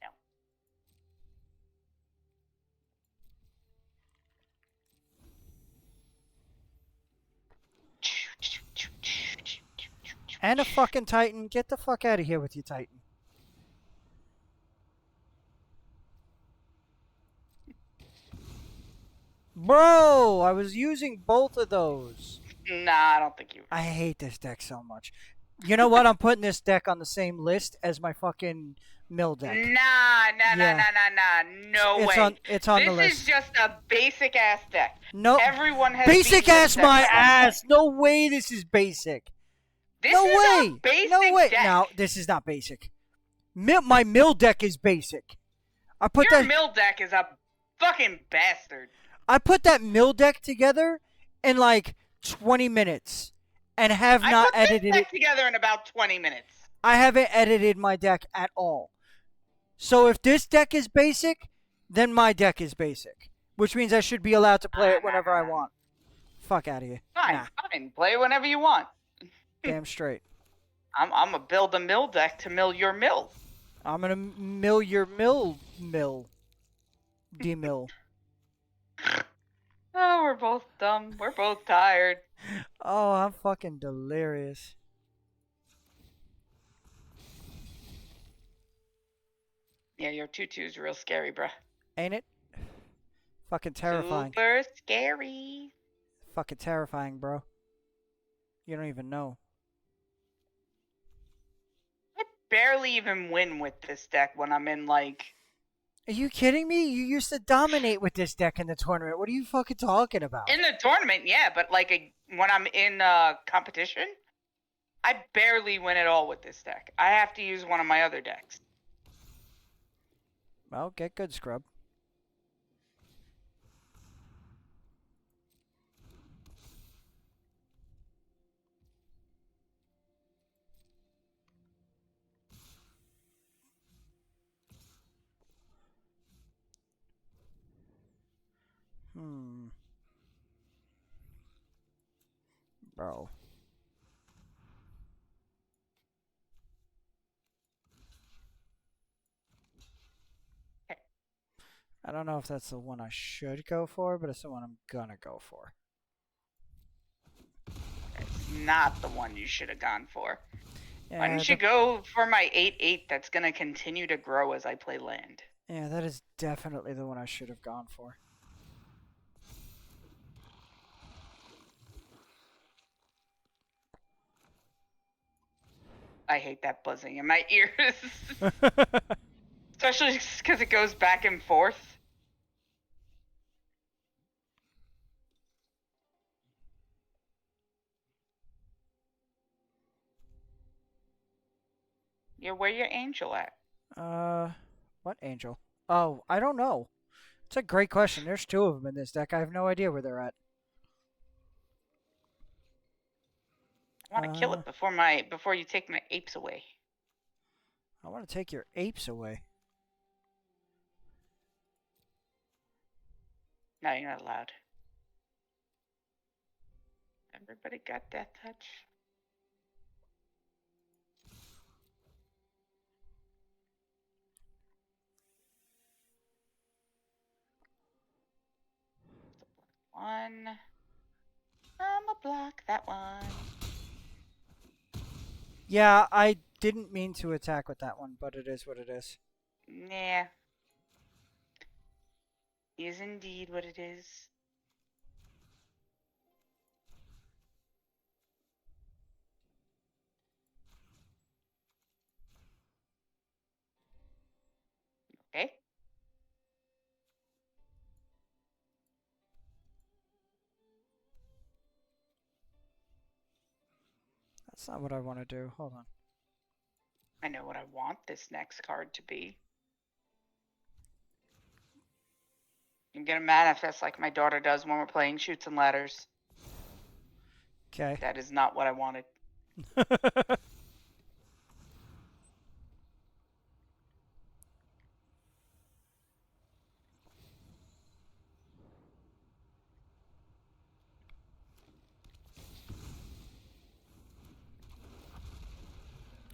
No. And a fucking Titan. Get the fuck out of here with your Titan. Bro, I was using both of those. Nah, I don't think you. I hate this deck so much. You know what? I'm putting this deck on the same list as my fucking mill deck. Nah. No It's way. it's on the This list. is just a basic ass deck. No. Everyone has Basic beaten ass this deck my at one ass. point. No way this is basic. This No is way. a basic No way. deck. No, this is not basic. My mill deck is basic. I put Your that mill deck is a fucking bastard. I put that mill deck together in like 20 minutes and have I not put this edited deck it. together in about 20 minutes. I haven't edited my deck at all. So if this deck is basic, then my deck is basic, which means I should be allowed to play it whenever I want. Fuck out of here. Fine, Nah, fine. Play whenever you want. damn straight. I'm gonna build a mill deck to mill your mill. I'm gonna mill your mill. Demill. Oh, we're both dumb. We're both tired. Oh, I'm fucking delirious. Yeah, your tutu's real scary, bruh. Ain't it? Fucking terrifying. Super scary. Fucking terrifying, bro. You don't even know. I barely even win with this deck when I'm in like. Are you kidding me? You used to dominate with this deck in the tournament. What are you fucking talking about? In the tournament, yeah, but like when I'm in competition, I barely win at all with this deck. I have to use one of my other decks. Well, get good, scrub. Bro. I don't know if that's the one I should go for, but it's the one I'm gonna go for. It's not the one you should have gone for. Yeah, Why didn't you go for my 8/8 that's gonna continue to grow as I play land? Yeah, that is definitely the one I should have gone for. I hate that buzzing in my ears. Especially because it goes back and forth. Yeah, where your angel at? What angel? Oh, I don't know. It's a great question. There's two of them in this deck. I have no idea where they're at. I want to kill it before you take my apes away. I want to take your apes away. No, you're not allowed. Everybody got that touch? One. I'ma block that one. Yeah, I didn't mean to attack with that one, but it is what it is. Nah. Is indeed what it is. Okay. That's not what I want to do. Hold on. I know what I want this next card to be. I'm gonna manifest like my daughter does when we're playing Chutes and Ladders. Okay. That is not what I wanted.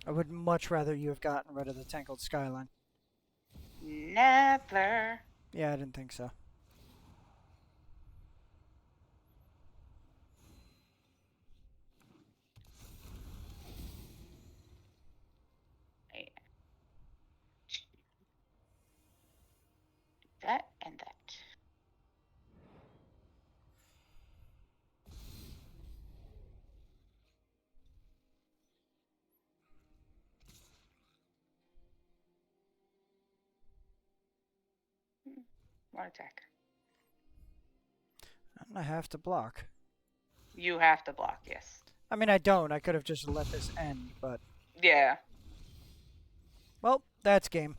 I would much rather you have gotten rid of the Tangled Skyline. Never. Yeah, I didn't think so. Yeah. That and that. One attack. And I have to block. You have to block, yes. I mean, I don't. I could have just let this end, but... Yeah. Well, that's game.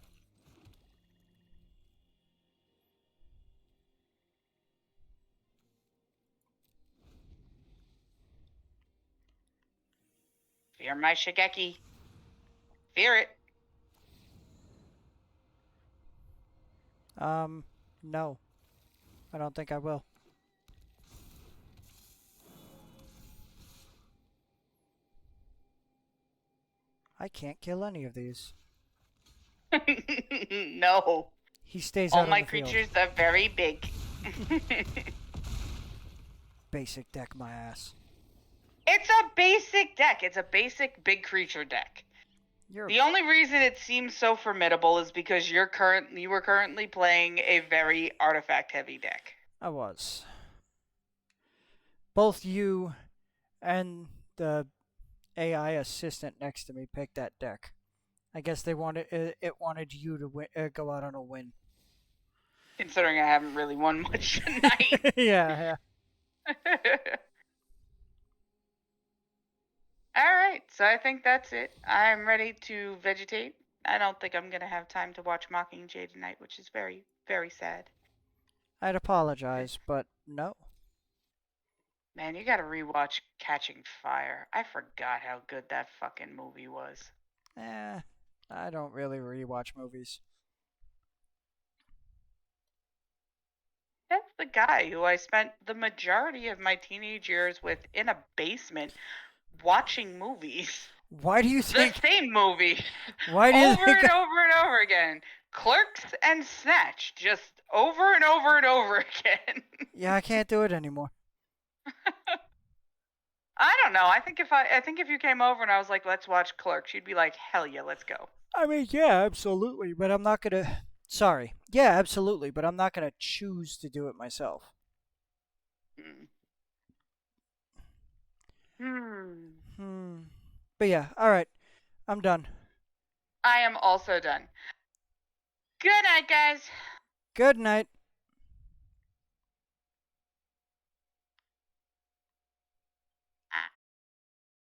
Fear my Shigeki. Fear it. No. I don't think I will. I can't kill any of these. No. He stays All out my on the field. creatures are very big. Basic deck my ass. It's a basic deck. It's a basic big creature deck. You're The only reason it seems so formidable is because you were currently playing a very artifact heavy deck. I was. Both you and the AI assistant next to me picked that deck. I guess they wanted it wanted you to go out on a win. Considering I haven't really won much tonight. Yeah. Alright, so I think that's it. I'm ready to vegetate. I don't think I'm gonna have time to watch Mockingjay tonight, which is very, very sad. I'd apologize, but no. Man, you gotta rewatch Catching Fire. I forgot how good that fucking movie was. I don't really rewatch movies. That's the guy who I spent the majority of my teenage years with in a basement watching movies. Why do you The think? same movie. Why do you Over think? and over and over again. Clerks and Snatch, just over and over and over again. Yeah, I can't do it anymore. I don't know. I think if you came over and I was like, let's watch Clerks, you'd be like, hell yeah, let's go. I mean, yeah, absolutely, but I'm not gonna. Sorry. Yeah, absolutely, but I'm not gonna choose to do it myself. But yeah, all right. I'm done. I am also done. Good night, guys. Good night.